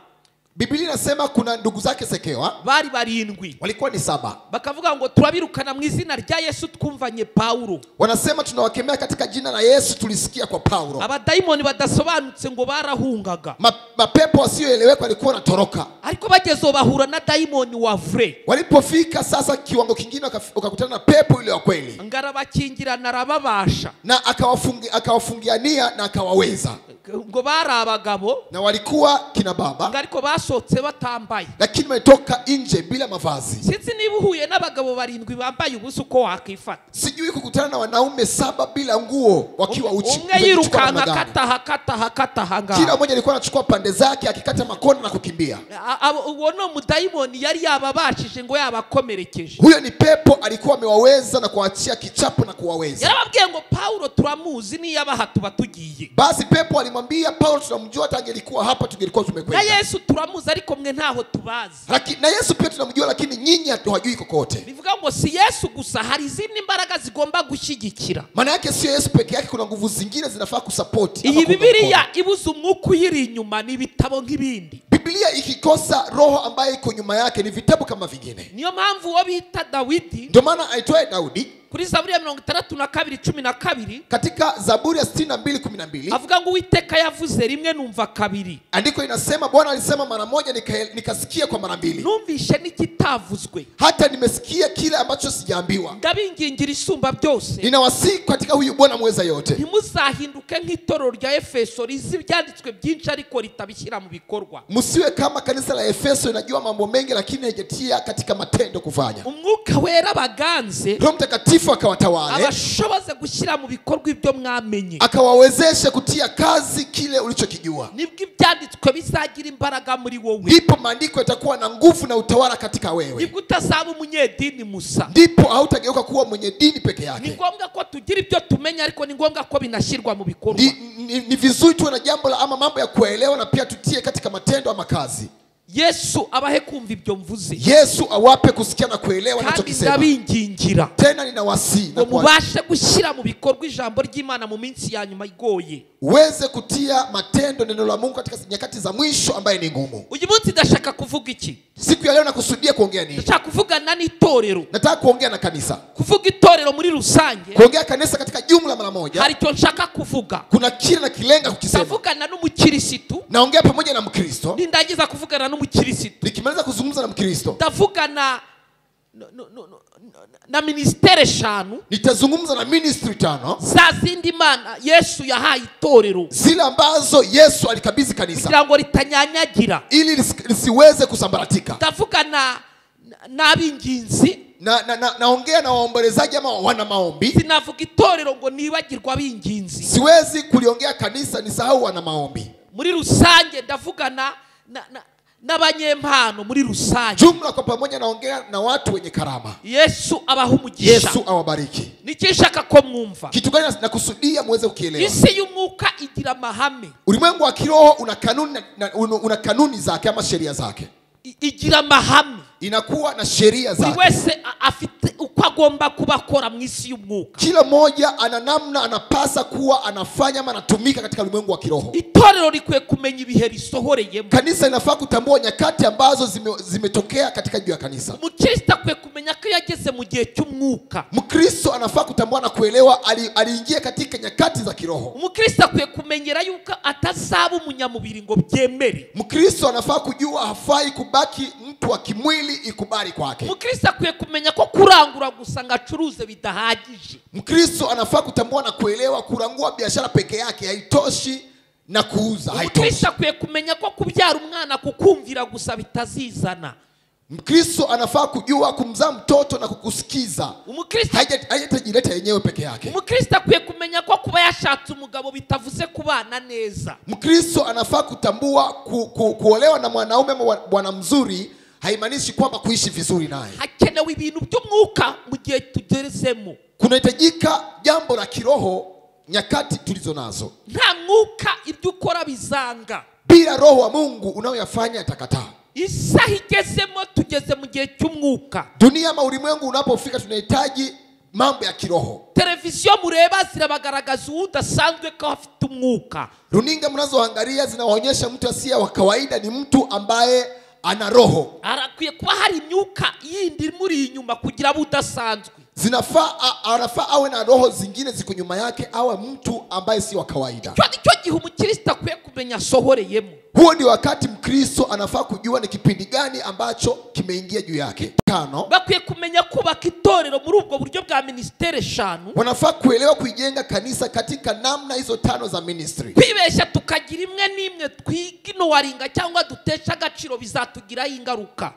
Biblia inasema kuna ndugu zake Sekewa bari barindwi, walikuwa ni 7. bakavuga ngo turabirukana mu izina rya Yesu twumvanye Paulo. Wanasema tunawakemea katika jina la Yesu tulisikia kwa Paulo. Abadayimoni badasobanutse ngo barahungaga, Mapepo wasioeleweka walikuwa wanatoroka. ariko bagezo bahura na dayimoni wa vre. Walipofika sasa kiwango kingine wakakutana na pepo ile ya kweli, Ngarabakingirana arababasha, na akawafungiania na akawaweza. ngo bari abagabo Na walikuwa kina baba, ariko basohotse batambaye. lakini walitoka nje bila mavazi. Sinzi niba uhuye n'abagabo barindwi bambaye ubusa uko wakifata. Sijui kukutana na wanaume 7 bila nguo wakiwa uchi. Umwe yirukanka kataha Kila ngaho. mmoja alikuwa anachukua pande zake akikata makona na kukimbia. Uwo no mudayimoni yari yababashije ngo yabakomerekeje. Huyo ni pepo alikuwa amewaweza na kuachia kichapo na kuwaweza. Yarababwiye ngo Paulo turamuzi niyo abaha tuba tugiye. Basi pepo alimwambia Paulo, tunamjua, hata angelikuwa hapa tungelikuwa Na tumekwenda. Yesu turamuzi ariko mwe ntaho tubazi. Na Yesu pia tunamjua, lakini nyinyi hatuwajui kokote. Bivuga ngo si Yesu gusa, hari izindi mbaraga zigomba gushyigikira. Maana yake sio Yesu peke yake, kuna nguvu zingine zinafaa kusupport. Iyi Bibiliya ibuze umwuka uyiri inyuma ni ibitabo nk'ibindi. Biblia ikikosa roho ambaye iko nyuma yake ni vitabu kama vingine. Niyo mpamvu uwo bita Dawidi Ndio maana aitwaye Daudi kuri Zaburi ya 62:12 katika Zaburi ya 62:12 avuga ngo Uwiteka yavuze rimwe numva kabiri. andiko inasema Bwana alisema mara moja nikasikia kwa mara mbili. Numvishe n'ikitavuzwe, Hata nimesikia kile ambacho sijaambiwa. ndabingingira isumba byose Ninawasihi katika huyu Bwana mweza yote, ntimuzahinduke nk'itorero rya Efeso rizi ibyanditswe byinshi ariko ritabishyira mu bikorwa. msiwe kama kanisa la Efeso inajua mambo mengi lakini haijatia katika matendo kufanya. Umwuka wera baganze Roho Mtakatifu akawatawale, abashoboze gushyira mu bikorwa ibyo mwamenye, akawawezeshe kutia kazi kile ulichokijua. nibwo ibyanditswe bizagira imbaraga muri wowe, Ndipo maandiko yatakuwa na nguvu na utawala katika wewe. nibwo utazaba umunyedini musa. Ndipo hautageuka kuwa mwenye dini peke Ni yake. ngombwa ko tugira ibyo tumenya, ariko ni ngombwa ko binashyirwa mu bikorwa. Ni vizuri tuwe na jambo la ama mambo ya kuelewa na pia tutie katika matendo ama kazi. Yesu abahe kumva ibyo mvuze, Yesu awape kusikia na kuelewa kandi anachokisema. ndabingingira Tena ninawasihi ngo mubashe gushyira mu bikorwa ijambo ry'Imana mu minsi ya nyuma igoye. uweze kutia matendo neno la Mungu katika nyakati za mwisho ambaye ni ngumu. Uyu munsi ndashaka kuvuga iki? Siku ya leo nakusudia kuongea nini? Ndashaka kuvugana n'itorero, Nataka kuongea na kanisa. kuvuga itorero muri rusange. Kuongea kanisa katika jumla mara moja. Hari icyo nshaka kuvuga. Kuna kile na kilenga kukisema. Ndavugana n'umukirisitu, Naongea pamoja na Mkristo. nindagiza kuvugana n'umukirisitu, Nikimaliza kuzungumza na Mkristo, ndavugana na ministere 5 nitazungumza na ministry 5 za zindi Imana Yesu yahaye itorero, zile ambazo Yesu alikabidhi kanisa kugira ngo ritanyanyagira, ili lisiweze kusambaratika. ndavugana n'abinginzi, naongea na waombolezaji ama wana maombi. sinavuga itorero ngo nibagirwa abinginzi. Siwezi kuliongea kanisa nisahau wana maombi. Muri rusange ndavugana n'abanyempano muri rusange. Jumla kwa pamoja naongea na watu wenye karama. Yesu abaha umugisha. Yesu awabariki. Nikishaka ko mwumva, Kitu gani nakusudia muweze kukielewa? isi y'umwuka igira amahame, Ulimwengu wa kiroho una kanuni zake ama sheria zake. igira amahame, Inakuwa na sheria buri zake. wese afite uko agomba kuba akora mu isi y'umwuka. Kila mmoja ana namna anapasa kuwa anafanya ama anatumika katika ulimwengu wa kiroho. Itorero rikwiye kumenya ibihe risohoreyemo. Kanisa inafaa kutambua nyakati ambazo zimetokea katika juu ya kanisa. Umukristo akwiye kumenya ko yageze mu gihe cy'umwuka. Mkristo anafaa kutambua na kuelewa aliingia katika nyakati za kiroho. Umukristo akwiye kumenyera yuko atazaba umunyamubiri ngo byemere. Mkristo anafaa kujua hafai kubaki mtu wa kimwili ikubali kwake. Umukristo akwiye kumenya ko kurangura gusa ngo acuruze bidahagije. Mkristo anafaa kutambua na kuelewa kurangua biashara peke yake haitoshi na kuuza haitoshi. Umukristo akwiye kumenya ko kubyara umwana kukumvira gusa bitazizana. Mkristo anafaa kujua kumzaa mtoto na kukusikiza haitajileta yenyewe peke yake. Umukristo akwiye kumenya ko kuba yashatse umugabo bitavuze kubana neza. Mkristo anafaa kutambua kuolewa na mwanaume ama bwana mzuri haimaanishi kwamba kuishi vizuri naye. Hakenewe ibintu by'umwuka mu gihe tugerezemo. Kunahitajika jambo la kiroho nyakati tulizo nazo. Nta mwuka ibyo ukora bizanga. Bila roho wa Mungu unayoyafanya atakataa. Isaha igezemo tugeze mu gihe cy'umwuka. Dunia ama ulimwengu unapofika tunahitaji mambo ya kiroho. Televiziyo mureba zirabagaragaza udasanzwe ko afite umwuka. Runinga mnazoangalia zinawaonyesha mtu asiye wa kawaida ni mtu ambaye ana roho. Arakwiye kuba hari imyuka yindi muri inyuma kugira udasanzwe. Anafaa awe na roho zingine ziko nyuma yake, awe mtu ambaye si wa kawaida. Cyo gihe umukristo akwiye kumenya asohoreyemo. Huo ndio wakati Mkristo anafaa kujua ni kipindi gani ambacho kimeingia juu yake. 5, bakwiye kumenya kubaka itorero muri ubwo buryo bwa ministere 5. wanafaa kuelewa kuijenga kanisa katika namna hizo 5 za ministry. Kwibeshya tukagira imwe n'imwe twigino waringa cyangwa dutesha agaciro bizatugiraho ingaruka.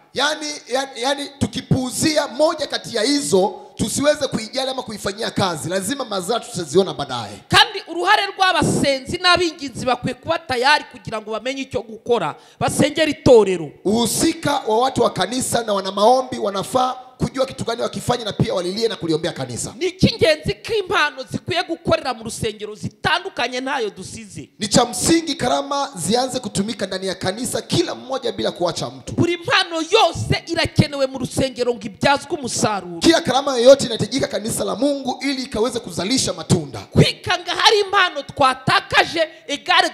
Yani tukipuuzia moja kati ya hizo tusiweze kuijali ama kuifanyia kazi, lazima madhara tutaziona baadaye. Kandi uruhare rw'abasenzi n'abinginzi bakwiye kuba tayari kugira ngo bamenye icyo gukora, basengera itorero. Uhusika wa watu wa kanisa na wana maombi wanafaa kujua kitu gani wakifanya na pia walilie na kuliombea kanisa. Ni kingenzi ko impano zikwiye gukorera mu rusengero zitandukanye ntayo dusize. Ni cha msingi karama zianze kutumika ndani ya kanisa kila mmoja bila kuacha mtu. Buri mpano yose irakenewe mu rusengero ngo ibyazwe umusaruro. Kila karama yoyote inahitajika kanisa la Mungu ili ikaweze kuzalisha matunda. Kwikanga hari impano twatakaje egare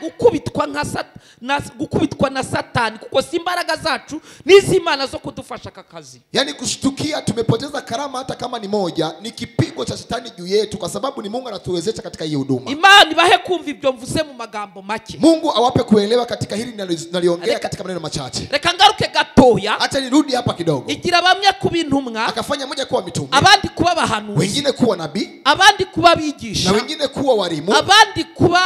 gukubitwa na Satani kuko si imbaraga zacu n'izimana zo kudufasha aka kazi. Yani kushtukia pia tumepoteza karama hata kama ni moja, ni kipigo cha shetani juu yetu, kwa sababu ni Mungu anatuwezesha katika hii huduma. Imana ibahe kumva ibyo mvuze mu magambo make. Mungu awape kuelewa katika hili naliongea katika maneno machache. Reka ngaruke gatoya. Acha nirudi hapa kidogo. Igira bamwe kuba intumwa, Akafanya moja kuwa mitume, abandi kuba abahanuzi, wengine kuwa nabii, abandi kuba abigisha, na wengine kuwa walimu, abandi kuba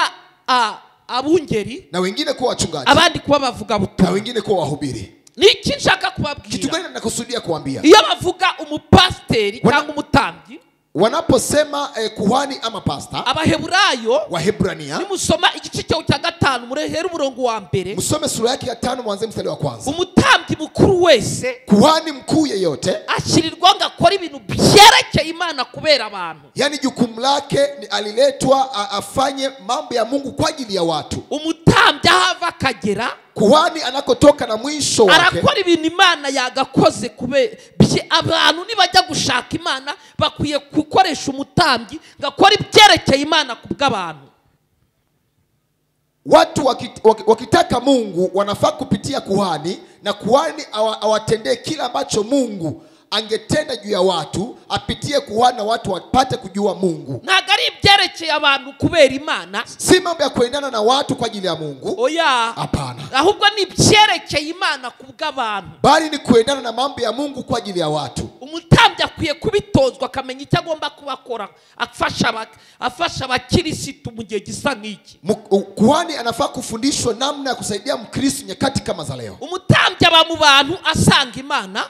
abungeri, na wengine kuwa wachungaji, abandi kuba bavuga na butumwa. wengine kuwa wahubiri. Niki nshaka Kitu kubabwira? gani nakusudia kuambia? Iyo bavuga umupasteri cyangwa umutambyi, Wanaposema kuhani ama pasta, Abaheburayo Wahebrania, nimusoma igice cyo cya 5 murehera umurongo wa mbere, msome sura yake ya 5 mwanzo mstari wa kwanza. umutambyi mukuru wese Kuhani mkuu yeyote, ashyirirwa ngo akore ibintu byerekeye Imana kubera abantu. yani jukumu lake ni aliletwa afanye mambo ya Mungu kwa ajili ya watu. Umutambyi ahava akagera, Kuhani anakotoka na mwisho wake, arakora ibintu Imana yagakoze kube abantu nibajya gushaka Imana bakwiye gukoresha umutambyi ngakora ibyerekeye Imana kubw'abantu. watu wakitaka Mungu wanafaa kupitia kuhani, na kuhani awatendee kila ambacho Mungu angetenda juu ya watu, apitie kuhani na watu wapate kujua Mungu. Ntabwo ari ibyerekeye abantu kubera Imana, Si mambo ya kuendana na watu kwa ajili ya Mungu. oya, Hapana. ahubwo ni ibyerekeye Imana kubw'abantu. Bali ni kuendana na mambo ya Mungu kwa ajili ya watu. Umutambyi akwiye kubitozwa, akamenya icyo agomba kubakora, afasha abakirisitu mu gihe gisa nk'iki. Kuhani anafaa kufundishwa namna ya kusaidia Mkristo nyakati kama za leo. Umutambyi aba mu bantu asanga Imana,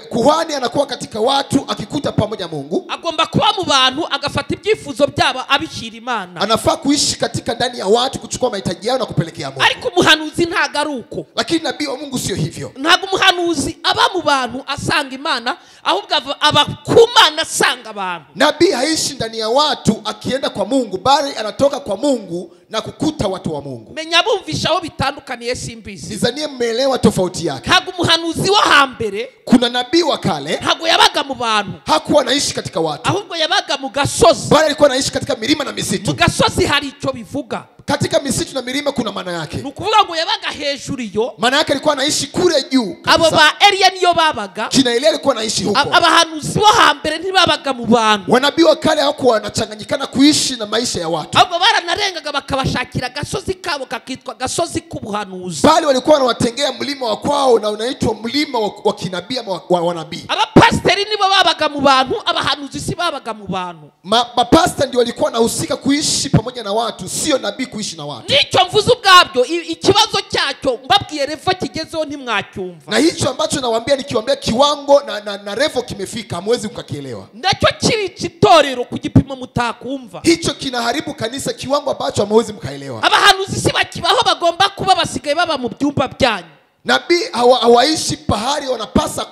Kuhani anakuwa katika watu akikuta pamoja Mungu. agomba kuba mu bantu agafata ibyifuzo byabo abishyira Imana. Anafaa kuishi katika ndani ya watu, kuchukua mahitaji yao na kupelekea Mungu. Ariko umuhanuzi ntago ari uko. Lakini nabii wa Mungu sio hivyo. Ntago umuhanuzi aba mu bantu asanga Imana, ahubwo aba ku Mana asanga abantu. Nabii haishi ndani ya watu akienda kwa Mungu, bali anatoka kwa Mungu na kukuta watu wa Mungu. Menya bumvisha aho bitandukaniye simbizi. Nizanie mmeelewa tofauti yake. Ntago umuhanuzi wa hambere, Kuna nabii wa kale ntago yabaga mu bantu, hakuwa anaishi katika watu, ahubwo yabaga mu gasozi. bali alikuwa anaishi katika milima na Mu misitu. gasozi hari icyo bivuga. Katika misitu na milima kuna maana yake. Ni ukuvuga ngo yabaga hejuru iyo, Maana yake alikuwa anaishi kule juu. abo ba Eliya niyo babaga. Kina Elia alikuwa anaishi huko. Abahanuzi bo hambere ntibabaga mu bantu, Wanabii wa kale hawakuwa wanachanganyikana kuishi na maisha ya watu, ahubwo baranarengaga bakabashakira agasozi kabo kakitwa agasozi k'ubuhanuzi. bali walikuwa wanawatengea mlima wa kwao na unaitwa mlima wa kinabii ama wa wanabii. Abapasiteri nibo babaga mu bantu, abahanuzi si babaga mu bantu. Mapasta ndio walikuwa wanahusika kuishi pamoja na watu, sio nabii kuishi na watu. Nicyo mvuze ubwabyo, ikibazo cyacyo mbabwiye revo kigezeho ntimwacyumva. Na hicho ambacho nawaambia, nikiwaambia kiwango na revo kimefika, hamwezi kukielewa. Nacyo kiri itorero ku gipimo mutakumva. Hicho kinaharibu kanisa kiwango ambacho hamwezi mkaelewa. Abahanuzi si bakibaho, bagomba kuba basigaye baba mu byumba byanyu. Nabii hawaishi pahali wanapasa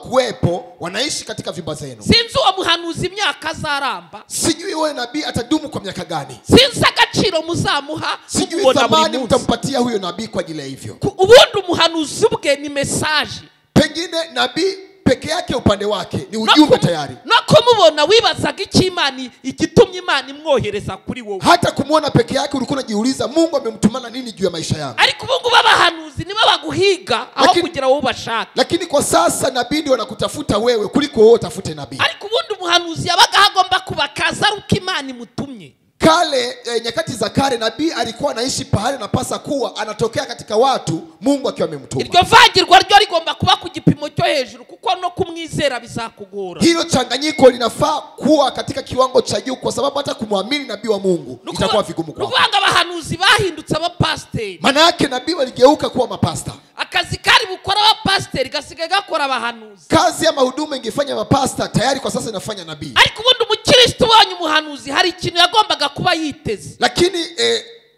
kuwepo, wanaishi katika vyumba zenu. Sinzi uwo muhanuzi imyaka azaramba, Sijui wewe nabii atadumu kwa miaka gani. sinzi agaciro muzamuha, Sijui mubona buri thamani munsi. mtampatia huyo nabii kwa ajili ya hivyo. Ubundi umuhanuzi ubwe ni mesaje. Pengine nabii peke yake upande wake ni ujumbe tayari. No kumubona wibazaga iki Imana igitumye Imana imwohereza kuri wowe. Hata kumuona peke yake ulikuwa unajiuliza Mungu amemtumana nini juu ya maisha yangu. Ariko ubu ngubu abahanuzi nibo baguhiga aho kugira wowe ubashaka. Lakini kwa sasa nabii ndio wanakutafuta wewe kuliko wewe utafute nabii. Ariko ubundi umuhanuzi yabaga hagomba kubakaza ari uko Imana imutumye. Kale nyakati za kale nabii alikuwa anaishi pahali anapasa kuwa, anatokea katika watu Mungu akiwa amemtuma. Iryo vagirwa ryo rigomba kuba ku gipimo cyo hejuru, kuko no kumwizera bizakugora. Hilo changanyiko linafaa kuwa katika kiwango cha juu, kwa sababu hata kumwamini nabii wa Mungu itakuwa vigumu kwako. Ruvanga abahanuzi bahindutse abapasiteri. Maana yake nabii waligeuka kuwa mapasta. Akazi kari bukora abapasiteri gasigaye gakora abahanuzi. Kazi ya huduma ingefanya mapasta, tayari kwa sasa inafanya nabii. Ariko ubundi umukristo ubonye umuhanuzi hari ikintu yagombaga kuba yiteze. Lakini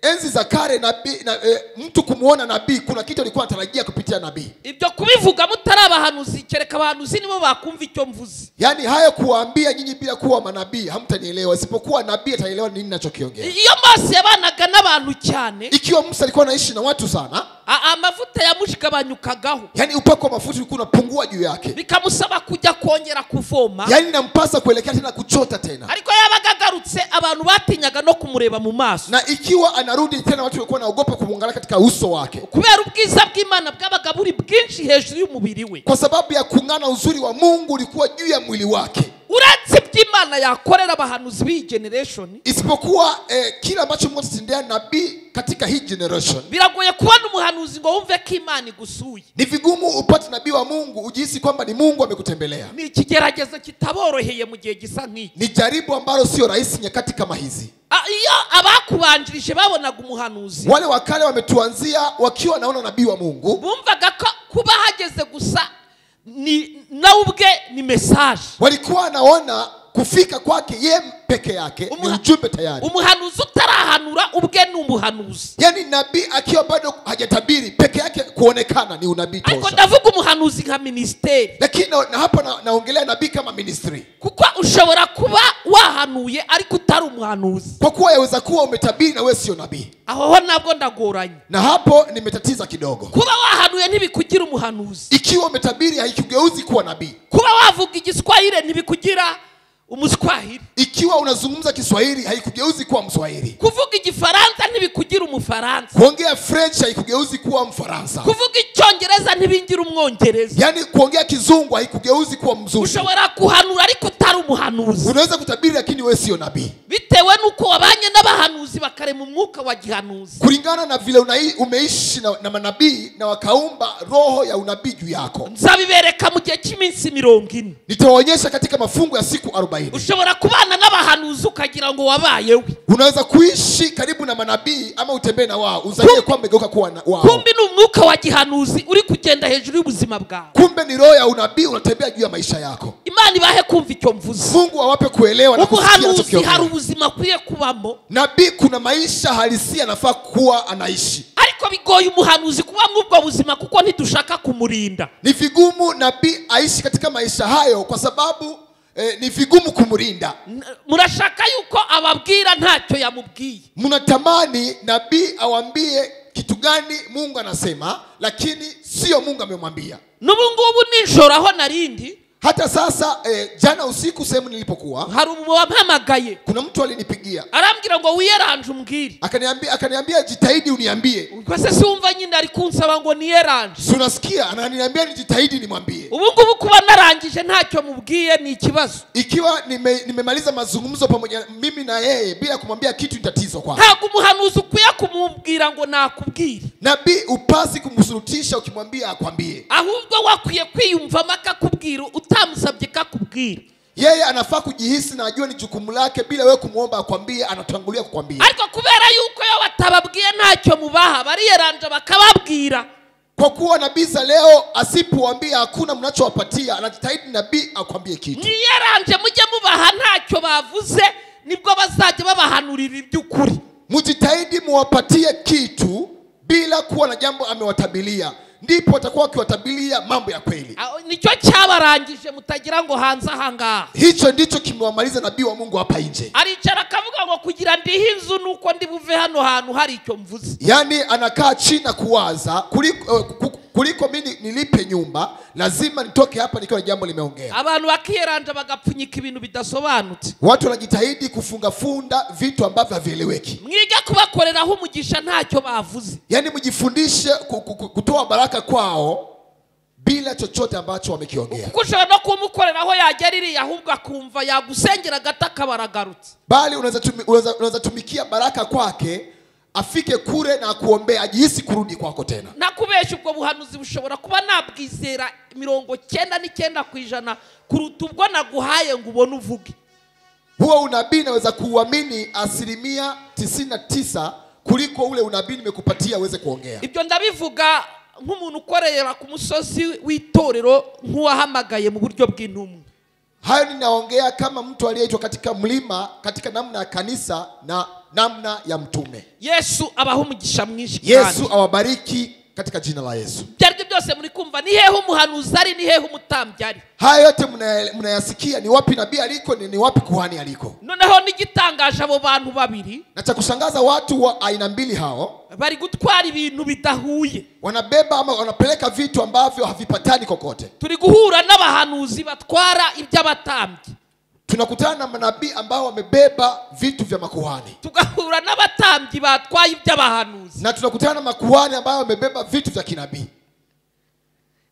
enzi za kale nabii mtu kumuona nabii, kuna kitu alikuwa anatarajia kupitia nabii. Ibyo kubivuga mutari abahanuzi, kereka abahanuzi nibo bakumva icyo mvuze. Yaani haya kuwaambia nyinyi bila kuwa manabii hamtanielewa, isipokuwa nabii ataelewa nini ninachokiongea. Iyo Mose yabanaga n'abantu cyane, Ikiwa Musa alikuwa anaishi na watu sana, amavuta yamushigabanyukagaho, yani upako wa mafuta ulikuwa unapungua juu yake, bikamusaba kujya kongera kuvoma, yani nampasa kuelekea tena kuchota tena. ariko yabaga agarutse abantu batinyaga no kumureba mu maso, Na ikiwa anarudi tena watu walikuwa naogopa kumwangalia katika uso wake, kubera ubwiza bw'Imana bwabaga buri bwinshi hejuru y'umubiri we. kwa sababu ya kung'ana uzuri wa Mungu ulikuwa juu ya mwili wake. Uretse by'Imana yakorera abahanuzi b'iyi generation, Isipokuwa kila ambacho Mungu atatendea nabii katika hii generation, biragoye kubona umuhanuzi ngo wumve ko Imana igusuye. ni vigumu upate nabii wa Mungu ujihisi kwamba ni Mungu amekutembelea. Ni ikigeragezo kitaboroheye mu gihe gisa nk'iki. Ni jaribu ambalo sio rahisi nyakati kama hizi. Iyo abakubanjirije babonaga umuhanuzi, Wale wakale wametuanzia wakiwa naona nabii wa Mungu, bumvaga ko kuba hageze gusa na ubwe ni message. walikuwa wanaona kufika kwake ye peke yake ni ujumbe tayari. Umuhanuzi utarahanura ubwe ni umuhanuzi. Yani nabii akiwa bado hajatabiri peke yake kuonekana ni unabii Ariko tosha. ndavuga umuhanuzi nka ministeri, Lakini na hapa naongelea nabii kama ministry, kuko ushobora kuba wahanuye ariko utari umuhanuzi. kwa kuwa yaweza kuwa umetabiri na wewe sio nabii. Aho nabwo ndagoranye. Na hapo nimetatiza kidogo. Kuba wahanuye ntibikugira umuhanuzi, Ikiwa umetabiri haikugeuzi kuwa nabii. kuba wavuga igiswahili ntibikugira umuswahili, Ikiwa unazungumza Kiswahili haikugeuzi kuwa Mswahili. kuvuga igifaransa ntibikugira umufaransa, Kuongea French haikugeuzi kuwa Mfaransa. kuvuga icyongereza ntibingira umwongereza. Yani kuongea Kizungu haikugeuzi kuwa Mzungu. Ushobora kuhanura ariko utari umuhanuzi, Unaweza kutabiri lakini wewe sio nabii, bitewe nuko wabanye n'abahanuzi bakarema umwuka wa gihanuzi. kulingana na vile umeishi na manabii na wakaumba roho ya unabii juu yako. Nzabibereka mu gihe cy'iminsi 40. Nitawaonyesha katika mafungo ya siku 40. Ushobora kubana n'abahanuzi ukagira ngo wabayewe, Unaweza kuishi karibu na manabii ama utembee na wao uzanie kwamba umegeuka kuwa wao. kumbi ni umwuka wa gihanuzi uri kugenda hejuru y'ubuzima bwawe. Kumbe ni roho ya unabii unatembea juu ya maisha yako. Imana ibahe kumva icyo mvuze. Mungu awape kuelewa na kusikia Umuhanuzi anachokiongea. hari ubuzima akwiye kubamo, Nabii kuna maisha halisia anafaa kuwa anaishi. ariko bigoye umuhanuzi kuba mw'ubwo buzima kuko ntidushaka kumurinda. Ni vigumu nabii aishi katika maisha hayo kwa sababu ni vigumu kumrinda. Murashaka yuko ababwira ntacyo yamubwiye. Mnatamani nabii awambie kitu gani Mungu anasema, lakini sio Mungu amemwambia. N'ubu ngubu nijoro aho narindi, Hata sasa jana usiku sehemu nilipokuwa, hari umuwampamagaye kuna mtu alinipigia arambwira ngo wiyeranje umbwire. akaniambia jitahidi uniambie. Ubwo se siwumva nyine ari kunsaba ngo niyeranje. Si unasikia ananiambia nijitahidi nimwambie. Ubu ngubu kuba narangije ntacyo mubwiye ni ikibazo. Ikiwa nimemaliza mazungumzo pamoja mimi na yeye bila kumwambia kitu, ni tatizo kwake. Ntabwo umuhanuzi ukwiye kumubwira ngo nakubwire. Nabii upasi kumsurutisha ukimwambia akwambie. Ahubwo wakwiye kwiyumvamo akakubwira utamusabye kakubwira. Yeye anafaa kujihisi na ajue ni jukumu lake bila wewe kumuomba akwambie, anatangulia kukwambia. Ariko kubera yuko yo batababwiye ntacyo mubaha, bariyeranje bakababwira. Kwa kuwa nabii za leo asipowaambia hakuna mnachowapatia, anajitahidi nabii akwambie kitu. Niyeranje mujye mubaha ntacyo bavuze, nibwo bazajya babahanurira iby'ukuri. Mujitahidi muwapatie kitu bila kuwa na jambo amewatabilia, ndipo watakuwa wakiwatabilia mambo ya kweli. Nicyo cyabarangije mutagira ngo hanze ahangaha. Hicho ndicho kimewamaliza nabii wa Mungu hapa nje. Aricara akavuga ngo kugira ndihe inzu nuko ndi buve hano hantu hari icyo mvuze. Yani anakaa chini na kuwaza kuliko mimi nilipe nyumba, lazima nitoke hapa nikiwa na jambo limeongea. Abantu bakiyeranja bagapfunyika ibintu bidasobanutse. Watu wanajitahidi kufunda vitu ambavyo havieleweki. Mwige kubakoreraho umugisha ntacyo bavuze. Yani mjifundishe kutoa baraka kwao bila chochote ambacho wamekiongea. Kushobora no kumukoreraho yageririye ahubwo akumva yagusengera gata kabaragarutse. Bali unaweza tumikia baraka kwake, afike kure na kuombea ajihisi kurudi kwako tena. Nakubesha ubwo buhanuzi bushobora kuba nabwizera 99% kuruta ubwo naguhaye ngo ubone uvuge. Huo unabii naweza kuuamini 99% kuliko ule unabii nimekupatia uweze kuongea. Ibyo ndabivuga nk'umuntu ukorera ku musozi w'itorero nk'uwahamagaye mu buryo bw'intumwa. Hayo ninaongea kama mtu aliyeitwa katika mlima, katika namna ya kanisa na namna ya mtume. Yesu abaho umugisha mwinshi. Yesu awabariki katika jina la Yesu. byaryo byose muri kumva ni hehe umuhanuzi ari, ni hehe umutambyi ari. Haya yote mnayasikia, ni wapi nabii aliko, ni wapi kuhani aliko. Noneho n'igitangaje abo bantu babiri, Na cha kushangaza, watu wa aina mbili hao bari gutwara ibintu bidahuye. wanabeba ama wanapeleka vitu ambavyo havipatani kokote. Turi guhura n'abahanuzi batwara iby'abatambyi, Tunakutana na manabii ambao wamebeba vitu vya makuhani, tugahura n'abatambyi batwaye iby'abahanuzi. na tunakutana na makuhani ambao wamebeba vitu vya kinabii.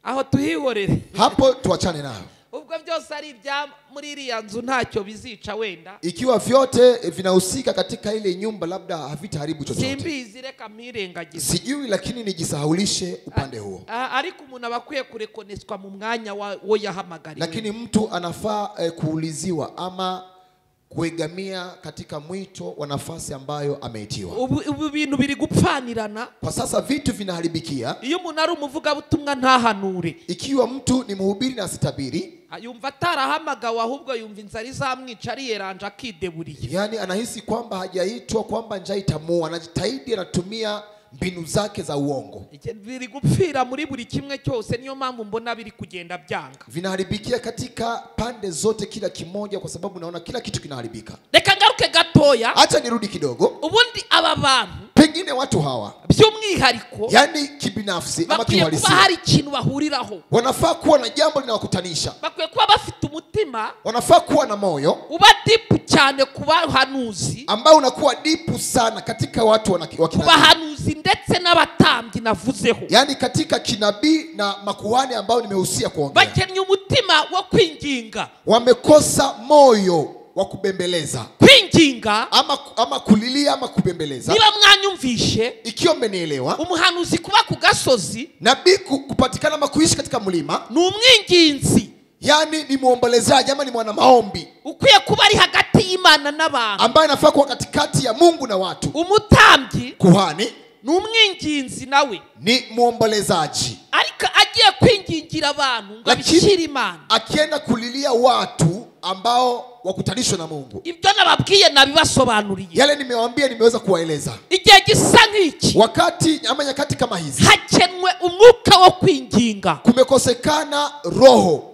Aho tuhihorere, Hapo tuachane nayo. ubwo byose ari ibya muri iriya nzu ntacyo bizica wenda. Ikiwa vyote vinahusika katika ile nyumba, labda havitaharibu chochote. Simbizi, reka mpirengagize. Sijui, lakini nijisahaulishe upande huo. Ariko umuntu aba akwiye kurekoneswa mu mwanya wo yahamagariwe. Lakini mtu anafaa kuuliziwa ama kuegamia katika mwito wa nafasi ambayo ameitiwa. Ubu bintu biri gupfanirana. Kwa sasa vitu vinaharibikia. Iyo umuntu ari umuvugabutumwa ntahanure. Ikiwa mtu ni mhubiri na asitabiri, yumva atarahamagawe, ahubwo yumva inzara izamwica ariyeranja akideburiye. yani anahisi kwamba hajaitwa, kwamba njaa itamuua, anajitahidi, anatumia mbinu zake za uongo. Biri gupfira muri buri kimwe cyose, niyo mpamvu mbona biri kugenda byanga. Vinaharibikia katika pande zote, kila kimoja, kwa sababu naona kila kitu kinaharibika. Reka ngaruke gatoya. Acha nirudi kidogo. Ubundi aba bantu, Pengine watu hawa, by'umwihariko, yani kibinafsi ama bakwiye kuba kiuhalisia, hari ikintu bahuriraho. wanafaa kuwa na jambo linawakutanisha. Bakwiye kuba bafite umutima Wanafaa kuwa na moyo uba dipu cyane ku bahanuzi, ambao unakuwa dipu sana katika watu wa ku kinabii, bahanuzi ndetse n'abatambyi navuzeho. yani katika kinabii na makuhani ambao nimehusia kuongea. Bakennye umutima wo kwinginga. Wamekosa moyo wa kubembeleza, Kwinginga, ama kulilia ama kubembeleza. niba mwanyumvishe, Ikiwa mmenielewa, umuhanuzi kuba ku gasozi nabii kupatikana ama kuishi katika mlima, ni umwinginzi, yani ni muombolezaji ama ni mwana maombi ukwiye kuba ari hagati y'Imana n'abantu. ambaye anafaa kuwa katikati ya Mungu na watu. Umutambyi Kuhani ni umwinginzi, nawe ni muombolezaji, ariko agiye kwingingira abantu ngo abishyire Imana. akienda kulilia watu ambao wakutanishwe na Mungu. Ibyo nababwiye nabibasobanuriye. Yale nimewaambia, nimeweza kuwaeleza. Igihe gisa nk'iki, Wakati ama nyakati kama hizi, hakenwe umwuka wo kwinginga. kumekosekana roho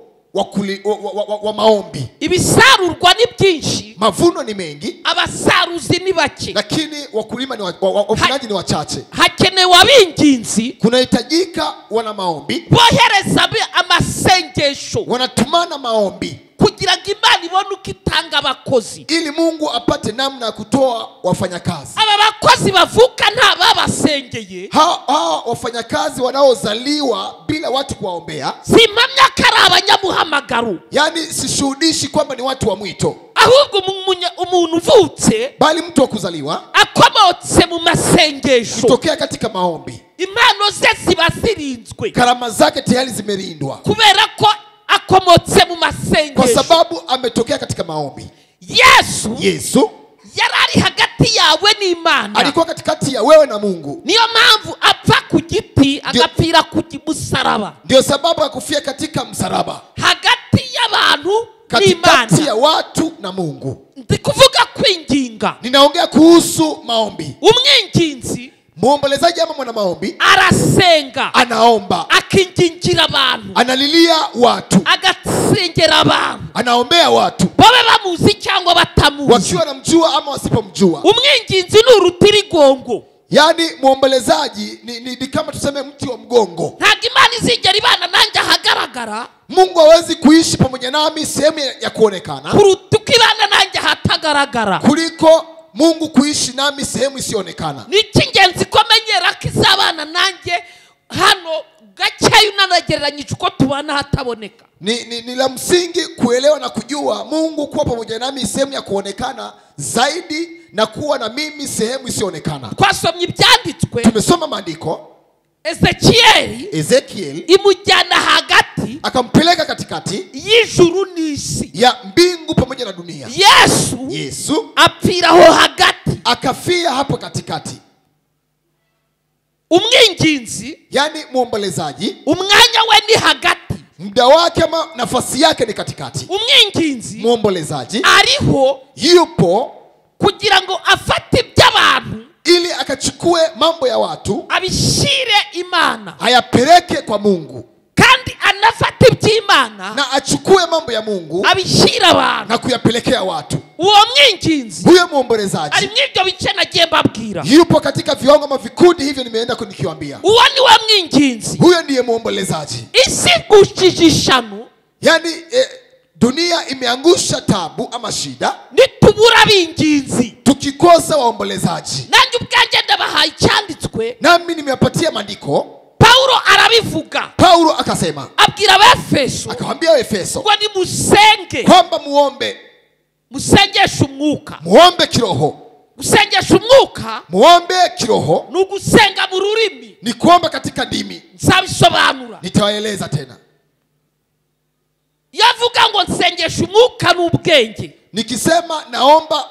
wa maombi. Ibisarurwa ni byinshi, Mavuno ni mengi, abasaruzi ni bake. lakini wakulima ni wafunaji ni wachache. Hakenewe abinginzi Kunahitajika wana maombi, bohereza amasengesho wanatumana maombi kugira ngo Imana ibone uko itanga abakozi. ili Mungu apate namna ya kutoa wafanyakazi. Aba bakozi bavuka nta babasengeye, Hawa wafanyakazi wanaozaliwa bila watu kuwaombea, simpamya ko ari abanyamuhamagaro, yani sishuhudishi kwamba ni watu wa mwito, ahubwo umuntu uvutse bali mtu wa kuzaliwa akomotse mu masengesho, kutokea katika maombi, impano ze ziba zirinzwe karama zake tayari zimelindwa kubera ko akomotse mu kwa masengesho. sababu ametokea katika maombi. Yesu yari ari hagati yawe n'Imana, Alikuwa katikati ya wewe na Mungu. niyo mpamvu apfa ku giti agapfira ku musaraba, Ndio sababu ya kufia katika msalaba, hagati y'abantu katikati ya n'Imana. watu na Mungu. Ndi kuvuga kwinginga. Ninaongea kuhusu maombi. Umwinginzi Muombolezaji ama mwana maombi arasenga, anaomba, akingingira abantu, analilia watu, agasengera abantu, anaombea watu, babe bamuzi cyangwa batamuzi. wakiwa namjua ama wasipomjua. Umwinginzi ni urutirigongo. Yani muombolezaji ni kama tuseme mti wa mgongo. Ntabwo Imana izigera ibana nanjye ahagaragara Mungu hawezi kuishi pamoja nami sehemu ya kuonekana kuruta uko ibana nanjye ahatagaragara, kuliko Mungu kuishi nami sehemu isiyoonekana. ni icy'ingenzi ko menyera ko izabana nanjye hano gakeya unanagereranyije uko tubana hataboneka. Ni la msingi kuelewa na kujua Mungu kuwa pamoja nami sehemu ya kuonekana zaidi na kuwa na mimi sehemu isiyoonekana. Twasomye ibyanditswe, Tumesoma maandiko. Ezekiel imujyana hagati akampeleka katikati y'ijuru n'isi, ya mbingu pamoja na dunia. Yesu apfira aho hagati, akafia hapo katikati. Umwinginzi, yani muombolezaji, umwanya we ni hagati, muda wake ama nafasi yake ni katikati. Umwinginzi Muombolezaji ariho yupo kugira ngo afate iby'abantu ili akachukue mambo ya watu abishyire Imana, ayapeleke kwa Mungu, kandi anafata iby'Imana na achukue mambo ya Mungu abishyira abantu. na kuyapelekea watu. Uwo mwinginzi Huyo muombolezaji ari mw'ibyo bice nagiye mbabwira. yupo katika viwango ama vikundi hivyo nimeenda nikiwaambia. Uwo ni we mwinginzi. Huyo ndiye muombolezaji. Isi gushishishanu, Yani dunia imeangusha tabu ama shida nitubura binginzi. tukikosa waombolezaji. Nanjye ubwanjye ndabahaye icyanditswe, Nami nimewapatia maandiko. Paulo arabivuga, Paulo akasema, abwira Abefeso akawaambia Waefeso ngo nimusenge, kwamba muombe, musengeshe umwuka. muombe kiroho. Gusengesha umwuka Muombe kiroho ni ugusenga mu rurimi. ni kuomba katika ndimi. Nzabisobanura. Nitawaeleza tena. Yavuga ngo nsengesha umwuka n'ubwenge. Nikisema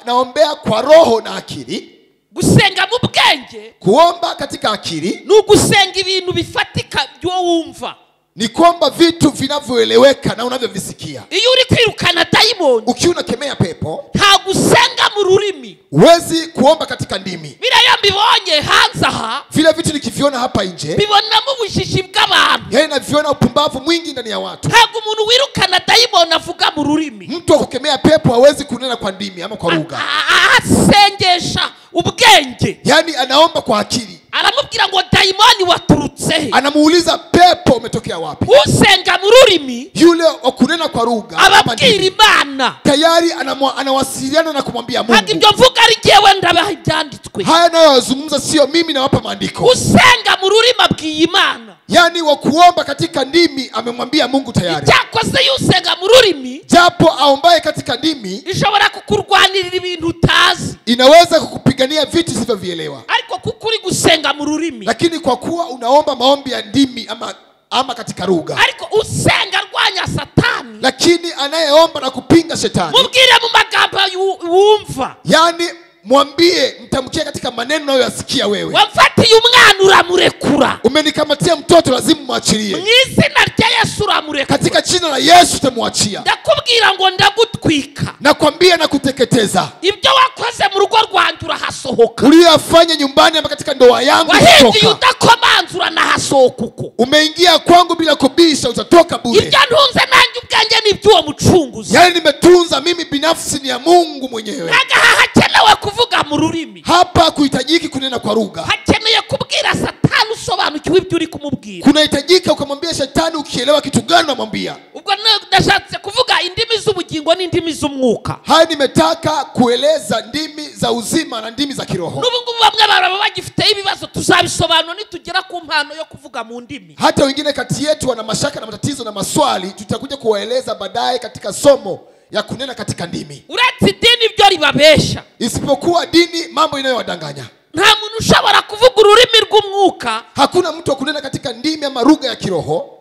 naombea kwa roho na akili, Gusenga mu bwenge kuomba katika akili ni ugusenga ibintu bifatika byo wumva. ni kuomba vitu vinavyoeleweka na unavyovisikia. Iyo uri kwirukana dayimoni, Ukiwa unakemea pepo, nta gusenga mu rurimi. huwezi kuomba katika ndimi. Biriya mbibonye hanze aha, Vile vitu nikiviona hapa nje, bibonamo ubushishi bw'abantu. yeye naviona upumbavu mwingi ndani ya watu. Ntabwo umuntu wirukana dayimoni avuga mu rurimi. Mtu wa kukemea pepo hawezi kunena kwa ndimi ama kwa lugha. Asengesha ubwenge. Yaani anaomba kwa akili. Aramubwira ngo dayimoni waturutse he? Anamuuliza pepo umetokea wapi? Usenga mu rurimi Yule wa kunena kwa lugha ama ababwira ndimi, Imana. tayari anawasiliana na kumwambia Ntabwo Mungu. ibyo mvuga ari jyewe ndabaha ibyanditswe. Haya nayozungumza sio mimi, nawapa maandiko. Usenga mu rurimi abwiye Imana. Yaani wa kuomba katika ndimi amemwambia Mungu tayari. Cyakoze iyo usenga mu rurimi Japo aombaye katika ndimi ishobora kukurwanirira ibintu utazi, inaweza kukupigania vitu sivyovielewa. ariko kuko uri gusenga mu rurimi, Lakini kwa kuwa unaomba maombi ya ndimi ama katika lugha, ariko usenga arwanya Satani, lakini anayeomba na kupinga shetani, mubwire mu magambo wumva. yaani mwambie, mtamkie katika maneno unayoyasikia wewe. Wamfatiye umwana uramurekura, Umenikamatia mtoto, lazima mwachilie. mu izina rya Yesu uramurekura. Katika jina la Yesu utamwachia. Ndakubwira ngo ndagutwika. Nakwambia na kuteketeza. Ibyo wakoze mu rugo rwanjye urahasohoka. Uliyofanya nyumbani ama katika ndoa yangu Wahinduye utatoka. udakomanzura nahasohoka uko. Umeingia kwangu bila kubisha, utatoka bure. Ibyo ntunze nanjye ubwanjye ni iby'uwo mucunguzi. Yale nimetunza mimi binafsi ni ya Mungu mwenyewe. Nagaha hakenewe kuvuga mu rurimi. Hapa kuhitajiki kunena kwa lugha. Hakeneye kubwira Satani usobanukiwe ibyo uri kumubwira. Kunahitajika ukamwambia shetani ukielewa kitu gani unamwambia. Ubwo ndashatse kuvuga indimi z'ubugingo n'indimi z'umwuka. Haya nimetaka kueleza ndimi za uzima na ndimi za kiroho. N'ubu ngubu bamwe baraba bagifite ibibazo, tuzabisobanura nitugera ku mpano yo kuvuga mu ndimi. Hata wengine kati yetu wana mashaka na matatizo na maswali, tutakuja kuwaeleza baadaye katika somo ya kunena katika ndimi. Uretse idini byo ribabesha, Isipokuwa dini mambo inayowadanganya. nta muntu ushobora kuvuga ururimi rw'umwuka Hakuna mtu wa kunena katika ndimi ama lugha ya kiroho,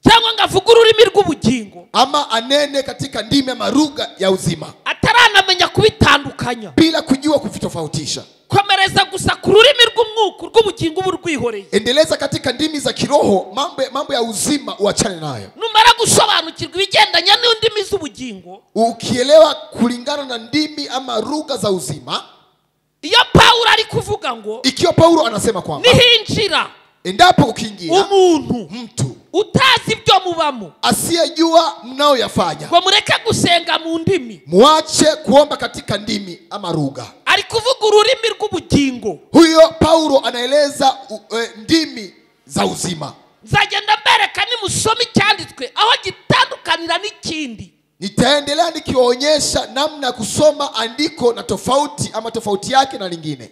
cyangwa ngo avuge ururimi rw'ubugingo ama anene katika ndimi ama lugha ya uzima ataranamenya kubitandukanya. bila kujua kuvitofautisha. Komereza gusa ku rurimi rw'umwuka, rw'ubugingo uba urwihoreye. Endeleza katika ndimi za kiroho, mambo ya uzima uachane nayo. Numara gusobanukirwa ibigendanye n'indimi z'ubugingo, Ukielewa kulingana na ndimi ama lugha za uzima, iyo Paulo ari kuvuga ngo ikiwa Paulo anasema kwamba nihinjira endapo ukiingia umuntu mtu utazi ibyo mubamo, asiyejua mnaoyafanya, ngo mureke gusenga mu ndimi, muache kuomba katika ndimi ama lugha. ari kuvuga ururimi rw'ubugingo. Huyo Paulo anaeleza ndimi za uzima. Nzagenda mbereka nimusoma icyanditswe aho gitandukanira n'ikindi. Nitaendelea nikiwaonyesha namna ya kusoma andiko na tofauti ama tofauti yake na lingine.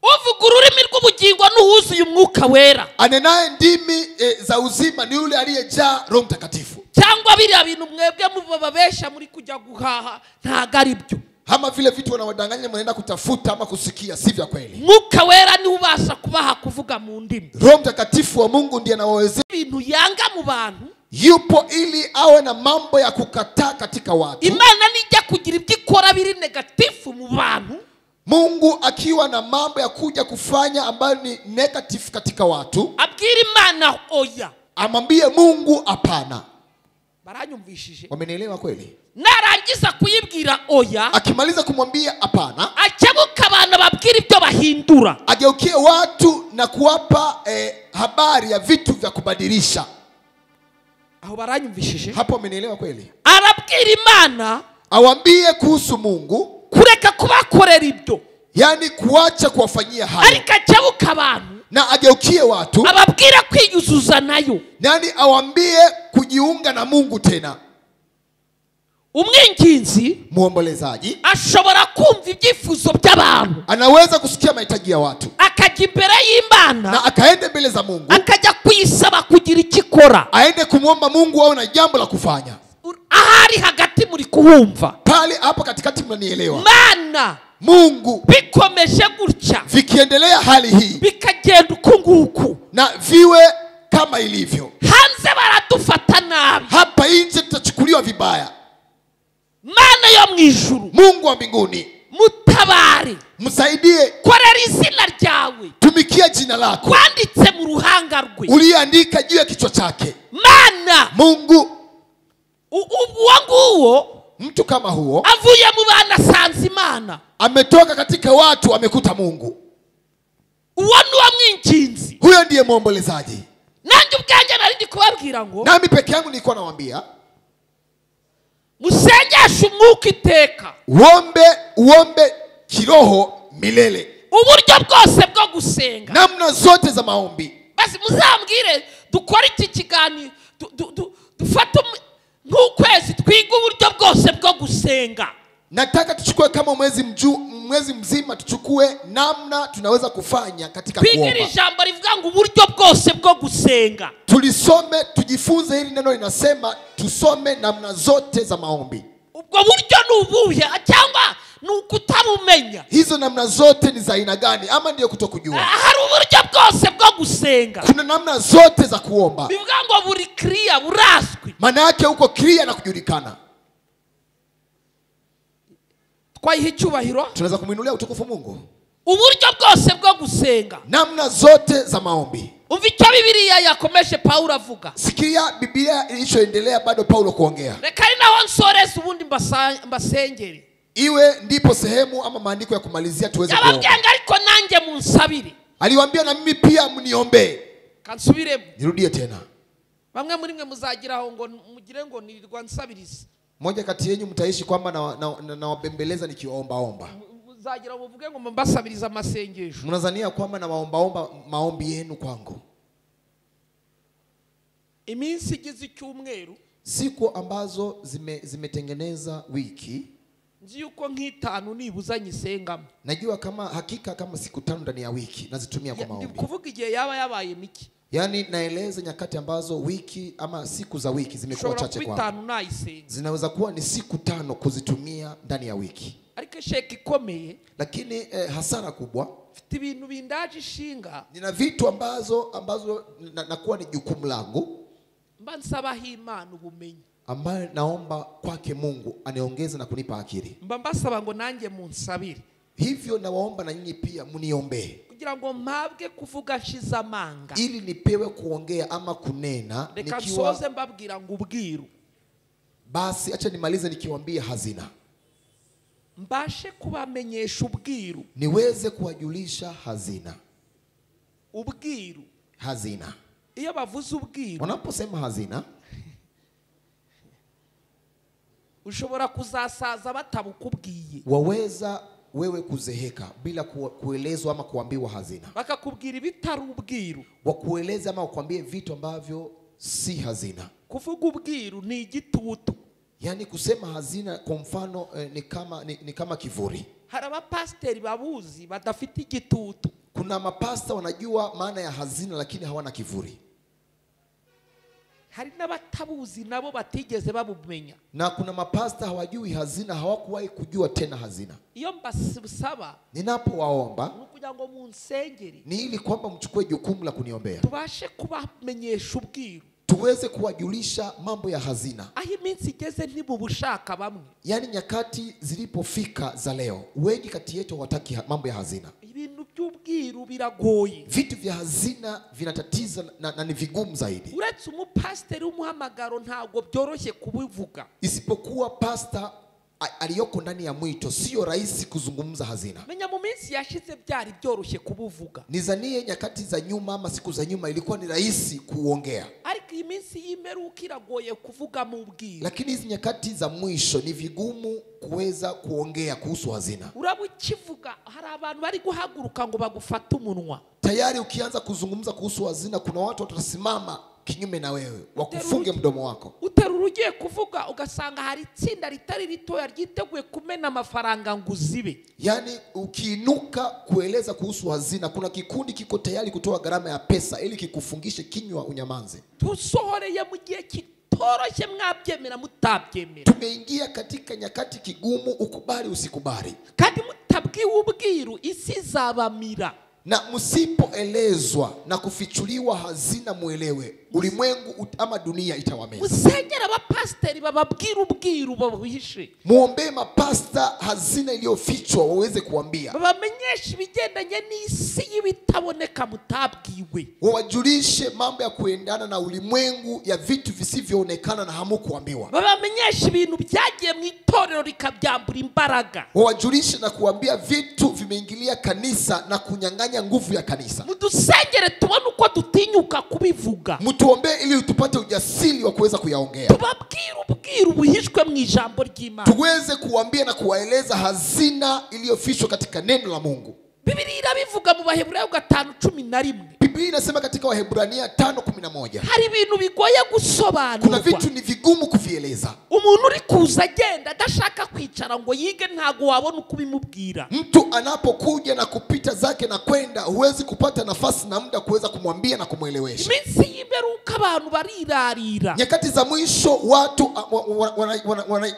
Uvuga ururimi rw'ubugingo n'uwuzuye umwuka wera, Anenaye ndimi za uzima ni yule aliyejaa Roho Mtakatifu. cyangwa biriya bintu mwebwe mubabesha muri kujya guhaha ntago ari byo. Ama vile vitu wanawadanganya mnaenda kutafuta ama kusikia, si vya kweli. Mwuka wera ni ubasha kubaha kuvuga mu ndimi. Roho Mtakatifu wa Mungu ndiye anawawezesha. Ibintu yanga mu bantu, Yupo ili awe na mambo ya kukataa katika watu. Imana nijya kugira ibyo ikora biri negatifu mu bantu, Mungu akiwa na mambo ya kuja kufanya ambayo ni negative katika watu, abwira Imana oya. amwambie Mungu hapana. Baranyumvishije? Wamenielewa kweli? Narangiza kuyibwira oya, Akimaliza kumwambia hapana, akebuka abantu babwira ibyo ibyo bahindura. ageukie watu na kuwapa habari ya vitu vya kubadilisha. Aho baranyumvishije. Hapo amenielewa kweli? Arabwira Imana Awambie kuhusu Mungu, kureka kubakorera ibyo, yani kuacha kuwafanyia hayo, ariko akebuka abantu na ageukie watu ababwira kwiyuzuza nayo. yani awambie kujiunga na Mungu tena. Umwinginzi Muombolezaji ashobora kumva ibyifuzo by'abantu, anaweza kusikia mahitaji ya watu akajya imbere y'Imana, na akaende mbele za Mungu, akajya kuyisaba kugira icyo ikora. aende kumwomba Mungu awe na jambo la kufanya. Ahari hagati muri kuhumva Pale hapo katikati mnanielewa? Mana Mungu bikomeje gutya, vikiendelea hali hii bikagenda uku nguku, na viwe kama ilivyo, hanze baradufata nabi, hapa nje tutachukuliwa vibaya. Mana yo mwijuru, Mungu wa mbinguni, mutabari, msaidie, korera izina ryawe tumikia jina lako kwanditse mu ruhanga rwe, uliandika juu ya kichwa chake. Mana Mungu, uwo nguwo mtu kama huo avuye mu bana sanze Imana, ametoka katika watu, amekuta Mungu. uwo nuwo mwinginzi. Huyo ndiye muombolezaji. Nanjye ubwanjye nari ndi kubabwira ngo Nami peke yangu nilikuwa nawaambia musengeshe umwuka iteka, uombe kiroho milele, uburyo bwose bwo gusenga. namna zote za maombi. Basi muzambwire dukora iki kiganiro, dufate nk'ukwezi twiga uburyo bwose bwo gusenga. Nataka tuchukue kama mwezi mzima, tuchukue namna tunaweza kufanya katika Twigire kuomba. ijambo rivuga ngo uburyo bwose bwo gusenga. Tulisome, tujifunze hili neno linasema tusome namna zote za maombi. Ubwo buryo ni ubuhe cyangwa ni ukutabumenya? Hizo namna zote ni za aina gani, ama ndio kutokujua? Hari uburyo bwose bwo gusenga. Kuna namna zote za kuomba. Bivuga ngo buri kriya burazwi. Maana yake huko clear na kujulikana. Twayiha icyubahiro. Tunaweza kumuinulia utukufu Mungu. Uburyo bwose bwo gusenga, Namna zote za maombi. umva icyo Bibiliya yakomeje Paulo avuga. Sikia Biblia ilichoendelea bado Paulo kuongea. Reka ari naho nsoreza ubundi mbasengere. Iwe ndipo sehemu ama maandiko ya kumalizia tuweze kuomba. Yababyenga ariko nanjye munsabire. Aliwaambia na mimi pia mniombe. Kansubiremo. Nirudie tena. Bamwe muri mwe muzagiraho ngo mugire ngo nirirwa nsabiriza. Moja kati yenu mtaishi kwamba na wabembeleza nikiwaomba. Muzagira muvuge ngo mbasabiriza amasengesho. Mnazania kwamba na waomba maombi yenu kwangu. Iminsi igize icyumweru, siku ambazo zimetengeneza wiki, nzi yuko nk'itanu nibuza nyisengamo. najua hakika kama siku 5 ndani ya wiki nazitumia kwa maombi. Kuvuga igihe yaba yabaye miki. Yani naeleza nyakati ambazo wiki ama siku za wiki zimekuwa chache kwangu. Zinaweza kuwa ni siku 5 kuzitumia ndani ya wiki. Ariko sheki ikomeye, lakini hasara kubwa, mfite ibintu bindaje ishinga, nina vitu ambazo nakuwa ni jukumu langu, mba nsabaho Imana ubumenyi, ambaye naomba kwake Mungu aniongeze na kunipa akili. mba mbasaba ngo nanjye munsabire. Hivyo nawaomba na nyinyi pia mniombee, kugira ngo mpabwe kuvuga nshize amanga, ili nipewe kuongea ama kunena nikiwa nsoze mbabwira ngo ubwiru. Basi acha nimalize nikiwaambia hazina, mbashe kubamenyesha ubwiru, niweze kuwajulisha hazina. Ubwiru, hazina. Iyo bavuze ubwiru, wanaposema hazina, ushobora kuzasaza batabukubwiye. Waweza wewe kuzeheka bila kuelezwa ama kuambiwa hazina. Bakakubwira ibitari ubwiru, wakueleza ama wakwambie vitu ambavyo si hazina. Kuvuga ubwiru ni igitutu. Yani kusema hazina kwa mfano ni kama kivuri. Hari abapasteri babuzi badafite igitutu. Kuna mapasta wanajua maana ya hazina lakini hawana kivuri. Hari n'abatabuzi nabo batigeze babumenya. Na kuna mapasta hawajui hazina, hawakuwahi kujua tena hazina. Iyo mbasaba, ninapowaomba kugira ngo munsengere, ni ili kwamba mchukue jukumu la kuniombea, tubashe kubamenyesha ubwiru, tuweze kuwajulisha mambo ya hazina. Aho iminsi igeze ntibubushaka bamwe. Yani nyakati zilipofika za leo, wengi kati yetu hawataki mambo ya hazina. Ibintu by'ubwiru biragoye. Vitu vya hazina vinatatiza na ni vigumu zaidi. Uretse umupasteri umuhamagaro ntago byoroshye kubivuga. Isipokuwa pasta aliyoko ndani ya mwito sio rahisi kuzungumza hazina. menya mu minsi yashize byari byoroshye kubuvuga, Nizanie nyakati za nyuma ama siku za nyuma ilikuwa ni rahisi kuongea, ariko iyi minsi y'imperuka iragoye kuvuga mu bwira. lakini hizi nyakati za mwisho ni vigumu kuweza kuongea kuhusu hazina. uraba ukivuga hari abantu bari guhaguruka ngo bagufate umunwa. Tayari ukianza kuzungumza kuhusu hazina, kuna watu watasimama kinyume na wewe wakufunge mdomo wako. Uterura ugiye kuvuga ugasanga hari itsinda ritari ritoya ryiteguye kumena amafaranga ngo uzibe. Yani ukiinuka kueleza kuhusu hazina, kuna kikundi kiko tayari kutoa gharama ya pesa ili kikufungishe kinywa unyamanze. Tusohoreye mu gihe kitoroshye, mwabyemera mutabyemera. Tumeingia katika nyakati kigumu, ukubali usikubali. Kandi mutabwiwe ubwiru isi izabamira. Na msipoelezwa na kufichuliwa hazina muelewe, ulimwengu ama dunia itawameza. Musengera abapasteri bababwira ubwiru babuhishe. Muombe mapasta hazina iliyofichwa waweze kuambia. Babamenyesha ibigendanye n'isi y'ibitaboneka mutabwiwe. Wawajulishe mambo ya kuendana na ulimwengu ya vitu visivyoonekana na hamukuambiwa. Babamenyesha ibintu byagiye mu itorero rikabyambura imbaraga. Wawajulishe na kuambia vitu vimeingilia kanisa na kunyang'anya nguvu ya kanisa. Mudusengere tubone uko dutinyuka kubivuga. Mtuombe ili tupate ujasiri wa kuweza kuyaongea. Tubabwire ubwiru buhishwe mu ijambo ry'Imana. Tuweze kuambia na kuwaeleza hazina iliyofichwa katika neno la Mungu. Biblia irabivuga mu Baheburayo 5:11. Biblia inasema katika Wahebrania 5:11. Hari ibintu bigoye gusobanurwa. Kuna vitu ni vigumu kuvieleza. Umuntu uri kuza agenda adashaka kwicara ngo yige ntago wabona uko bimubwira. Mtu anapokuja na kupita zake na kwenda, huwezi kupata nafasi na muda kuweza kumwambia na kumuelewesha. Iminsi y'imperuka abantu barirarira. Nyakati za mwisho watu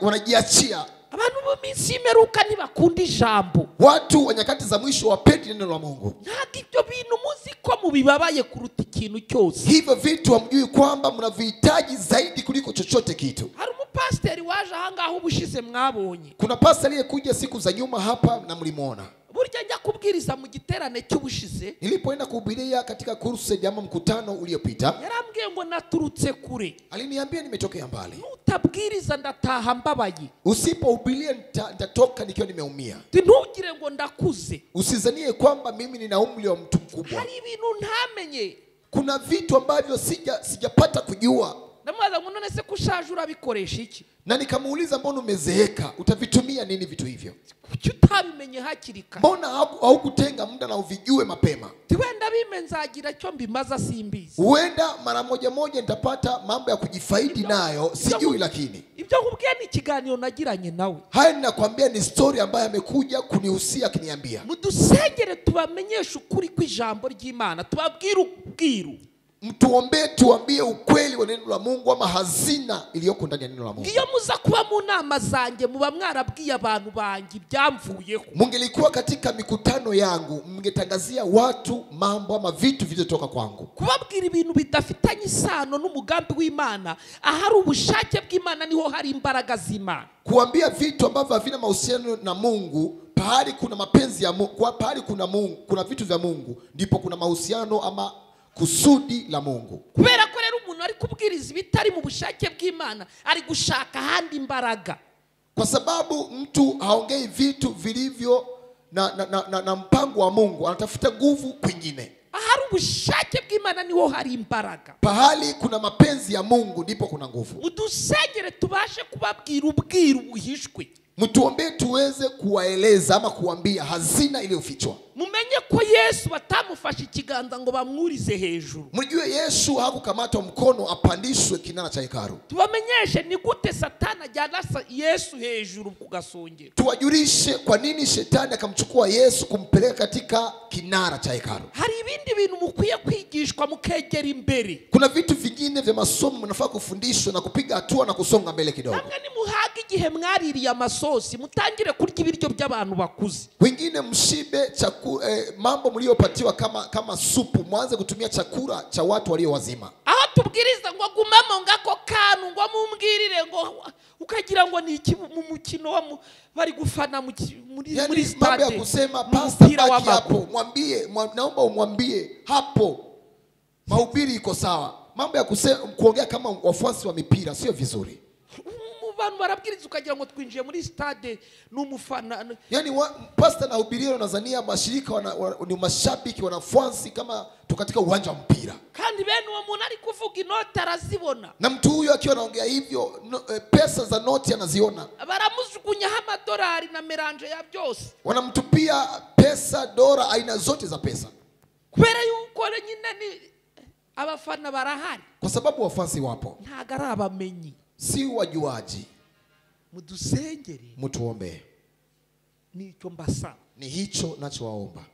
wanajiachia. Abantu bo minsi y'imperuka ntibakunda ijambo. Watu wa nyakati za mwisho wapendi neno la Mungu. Ntabwo ibyo bintu muzi ko mubibabaye kuruta ikintu cyose. Hivyo vitu hamjui kwamba mnavihitaji zaidi kuliko chochote kitu. Hari umupasteri waje ahangaho ubushize mwabonye. Kuna pastor aliyekuja siku za nyuma hapa na mlimuona. Burya njya kubwiriza mu giterane cy'ubushize. Nilipoenda kuhubiria katika kurse ama mkutano uliopita, Yarambwiye ngo naturutse kure. aliniambia nimetokea mbali. Nutabwiriza ndataha mbabaye. Usipohubiria nitatoka nikiwa nimeumia. Ntugire ngo ndakuze. Usizanie kwamba mimi nina umri wa mtu mkubwa. Hari ibintu ntamenye. Kuna vitu ambavyo sijapata kujua. Ndamwaza ngo none se kushaje urabikoresha iki? Na nikamuuliza, mbona umezeeka? Utavitumia nini vitu hivyo? Kuki utabimenye hakiri kare? Mbona haukutenga muda na uvijue mapema? Tiwenda bimenzagira cyo mbimaza simbizi. Huenda mara moja nitapata mambo ya kujifaidi nayo, sijui, lakini ibyo nkubwiye ni ikiganiro nagiranye nawe. haya ninakwambia ni story ambayo amekuja kunihusia akiniambia. Mudusengere tubamenyesha ukuri kw'ijambo ry'Imana, tubabwire ubwiru. Mtuombe tuambie ukweli wa neno la Mungu ama hazina iliyoko ndani ya neno la Mungu. Iyo muza kuba mu nama zanjye muba mwarabwiye abantu bangi byamvuyeho. Mungelikuwa katika mikutano yangu, mngetangazia watu mambo ama vitu vilivyotoka kwangu. Kubabwira ibintu bidafitanye isano n'umugambi w'Imana, ahari ubushake bw'Imana niho hari imbaraga z'Imana. Kuambia vitu ambavyo havina mahusiano na Mungu, pahali kuna mapenzi ya Mungu, pahali kuna Mungu, kuna vitu vya Mungu, ndipo kuna mahusiano ama kusudi la Mungu. Kubera ko rero umuntu ari kubwiriza ibitari mu bushake bw'Imana, ari gushaka handi imbaraga. Kwa sababu mtu haongei vitu vilivyo na mpango wa Mungu, anatafuta nguvu kwingine. Ahari ubushake bw'Imana niho hari imbaraga. Pahali kuna mapenzi ya Mungu ndipo kuna nguvu. Mudusengere tubashe kubabwira ubwiru buhishwe. Mtuombe tuweze kuwaeleza ama kuambia hazina iliyofichwa. Mumenye ko Yesu batamufashe ikiganza ngo bamwurize hejuru. Mjue Yesu hakukamatwa mkono apandishwe kinara cha hekalu. Tubamenyeshe ni gute Satana ajyana Yesu hejuru ku gasongero. Tuwajulishe kwa nini shetani akamchukua Yesu kumpeleka katika kinara cha hekalu. Hari ibindi bintu mukwiye kwigishwa mukegera imbere. Kuna vitu vingine vya masomo mnafaa kufundishwa na kupiga hatua na kusonga mbele kidogo. Namwe ni muhaga igihe mwaririye amasosi mutangire kurya ibiryo by'abantu bakuze. Wengine mshibe mambo mliopatiwa kama supu, mwanze kutumia chakula cha watu walio wazima. Aho tubwiriza ngo gumamo ngako kanu ngo mumbwirire ngo ukagira ngo ni iki mu mukino bari gufana muri stade. Mambo ya kusema pastor baki hapo, naomba umwambie hapo mahubiri iko sawa. Mambo ya kuongea kama wafuasi wa mipira sio vizuri. abantu barabwiriza ukagira ngo twinjiye muri stade n'umufana. Yani pastor anahubiria unazania mashirika ni mashabiki wanafuasi kama tu katika uwanja wa mpira. Kandi bene uwo muntu ari kuvuga inoti arazibona. Na mtu huyo akiwa anaongea hivyo pesa za noti anaziona. Baramujugunyaho amadolari na meranje ya byose. Wanamtupia pesa, dola, aina zote za pesa. Kubera yuko nyine ni abafana barahari. Kwa sababu wafuasi wapo. Ntago ari abamenyi. Si wajuaji. Mudusengere. Mutuombe. Nicyo mbasaba. Ni hicho nachowaomba.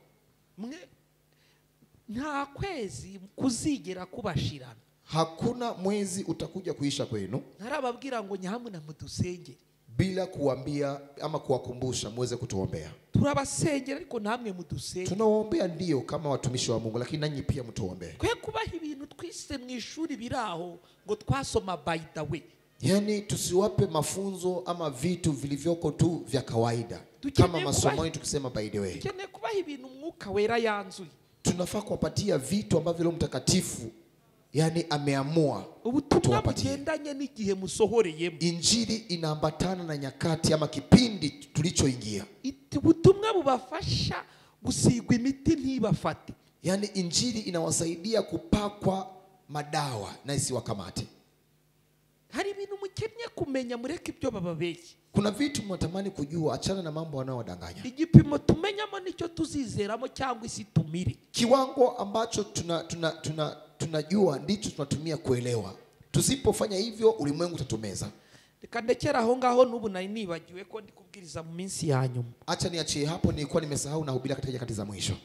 Nta kwezi kuzigera kubashirana. Hakuna mwezi utakuja kuisha kwenu. Narababwira ngo nyahamwe na mudusengere. Bila kuambia ama kuwakumbusha muweze kutuombea. Turabasengera ariko namwe mudusengere. Tunawaombea ndio kama watumishi wa Mungu, lakini nanyi pia mtuombee. Kwe kubaha ibintu twise mu ishuri biraho ngo twasoma by the way. Yani tusiwape mafunzo ama vitu vilivyoko tu vya kawaida. Kama masomo tukisema by the way. Tukene kubaha ibintu Mwuka Wera yanzuye. Tunafaa kuwapatia vitu ambavyo Roho Mtakatifu yani ameamua ubutumwa bugendanye n'igihe musohoreyemo. Injili inaambatana na nyakati ama kipindi tulichoingia. Ubutumwa bubafasha gusigwa imiti ntibafate. Yani injili inawasaidia kupakwa madawa na isiwakamate. Hari ibintu mukennye kumenya mureke ibyo bababeshye. Kuna vitu mnatamani kujua, achana na mambo wanaodanganya. Igipimo tumenyamo nicyo tuzizeramo cyangwa isi tumire. Kiwango ambacho tunajua ndicho tunatumia kuelewa. Tusipofanya hivyo ulimwengu utatumeza. Nikandekera aho ngaho n'ubu nari nibagiwe ko ndi kubwiriza mu minsi ya nyuma. Acha niachie hapo, nilikuwa nimesahau na hubiri katika nyakati za mwisho.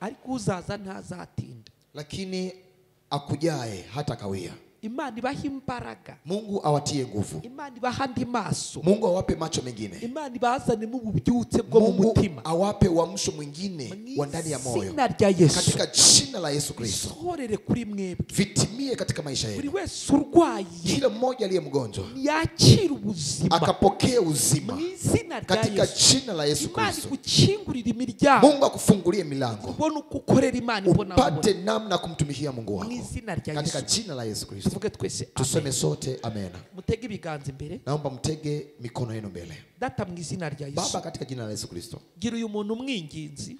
Ariko uzaza ntazatinda. Lakini akujae hata kawia. Imana ibaha imbaraga. Mungu awatie nguvu. Imana ibaha andi maso. Mungu awape macho mengine. Imana ibazane mu bubyutse bwo mu mutima. Mungu awape uamsho mwingine wa ndani ya moyo. Sina rya Yesu. Katika jina la Yesu Kristo. Sorere kuri mwebwe. Vitimie katika maisha yenu. Buri wese urwaye. Kila mmoja aliye mgonjwa yakire ubuzima. Akapokea uzima. Katika jina la Yesu Kristo. Imana ikukingurira imiryango. Mungu akufungulie milango. Ubone ukorera Imana ibona. Upate namna kumtumikia Mungu wako. Katika Yesu. jina la Yesu Kristo. Tuvuge twese tuseme sote amen. Mutege ibiganza imbere. Naomba mtege mikono yenu mbele. Data mu izina rya Yesu. Baba katika jina la Yesu Kristo. Gira uyu muntu umwinginzi.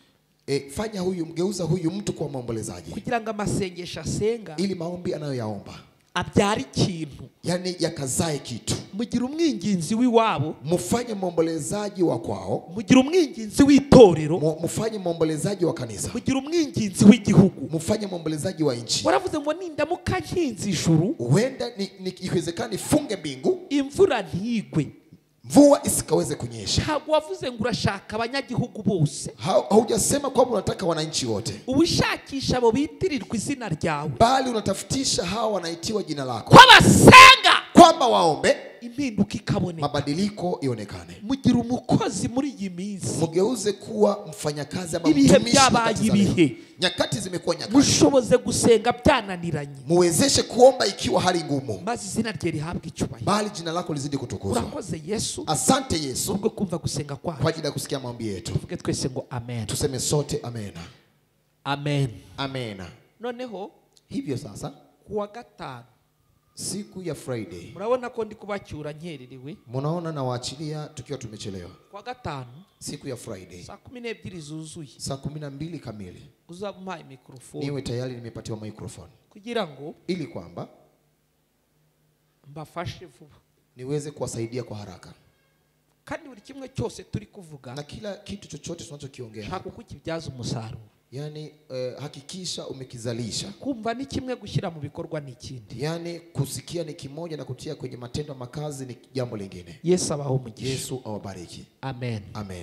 Fanya huyu, mgeuza huyu mtu kwa maombolezaji. Kugira ngo amasengesho asenga. Ili maombi anayoyaomba abyara ikintu. Yani yakazae kitu. Mugira umwinginzi w'iwabo. Mufanye maombolezaji wa kwao. Mugira umwinginzi w'itorero. Mufanye maombolezaji wa kanisa. Mugira umwinginzi w'igihugu. Mufanye maombolezaji wa nchi. Waravuze ngo nindamuka nkinzi ijuru. Huenda ikiwezekana nifunge mbingu. Imvura ntigwe. Mvua isikaweze kunyesha. Ntabwo wavuze ngo urashaka abanyagihugu bose. Haujasema kwamba unataka wananchi wote. Ubishakisha abo bitirirwa izina ryawe. Bali unatafutisha hawa wanaitiwa jina lako. Kwa basenga. Kwamba waombe. Impinduka ikaboneka. Mabadiliko ionekane. Mugira umukozi muri iyi minsi. Mugeuze kuwa mfanyakazi ama mtumishi. Ibihe byabaye ibihe. Nyakati zimekuwa nyakati. Mushoboze gusenga byananiranye. Muwezeshe kuomba ikiwa hali ngumu. Mazi izina rye rihabwe icyubahiro. Bali jina lako lizidi kutukuzwa. Urakoze Yesu. Asante Yesu. Ubwo kumva gusenga kwawe. Kwa ajili ya kusikia maombi yetu. Tuvuge twese ngo amen. Tuseme sote amen. Amen. Amen. Noneho hivyo sasa kuwa gatanu siku ya Friday. Murabona ko ndi kubacyura nkererewe. Munaona na waachilia tukiwa tumechelewa. Kwa gatanu siku ya Friday. Saa 12 zuzuye. Saa 12 kamili. Uzampa microphone. Niwe tayari nimepatiwa microphone. Kugira ngo ili kwamba mbafashe vuba. Niweze kuwasaidia kwa haraka. Kandi buri kimwe cyose turi kuvuga. Na kila kitu chochote tunachokiongea. Shaka kukibyaza umusaruro. Yani hakikisha umekizalisha. Kumva ni kimwe, gushyira mu bikorwa ni ikindi. Yani kusikia ni kimoja na kutia kwenye matendo makazi ni jambo lingine. Yesu abaho umugisha. Yesu awabariki. Amen. Amen.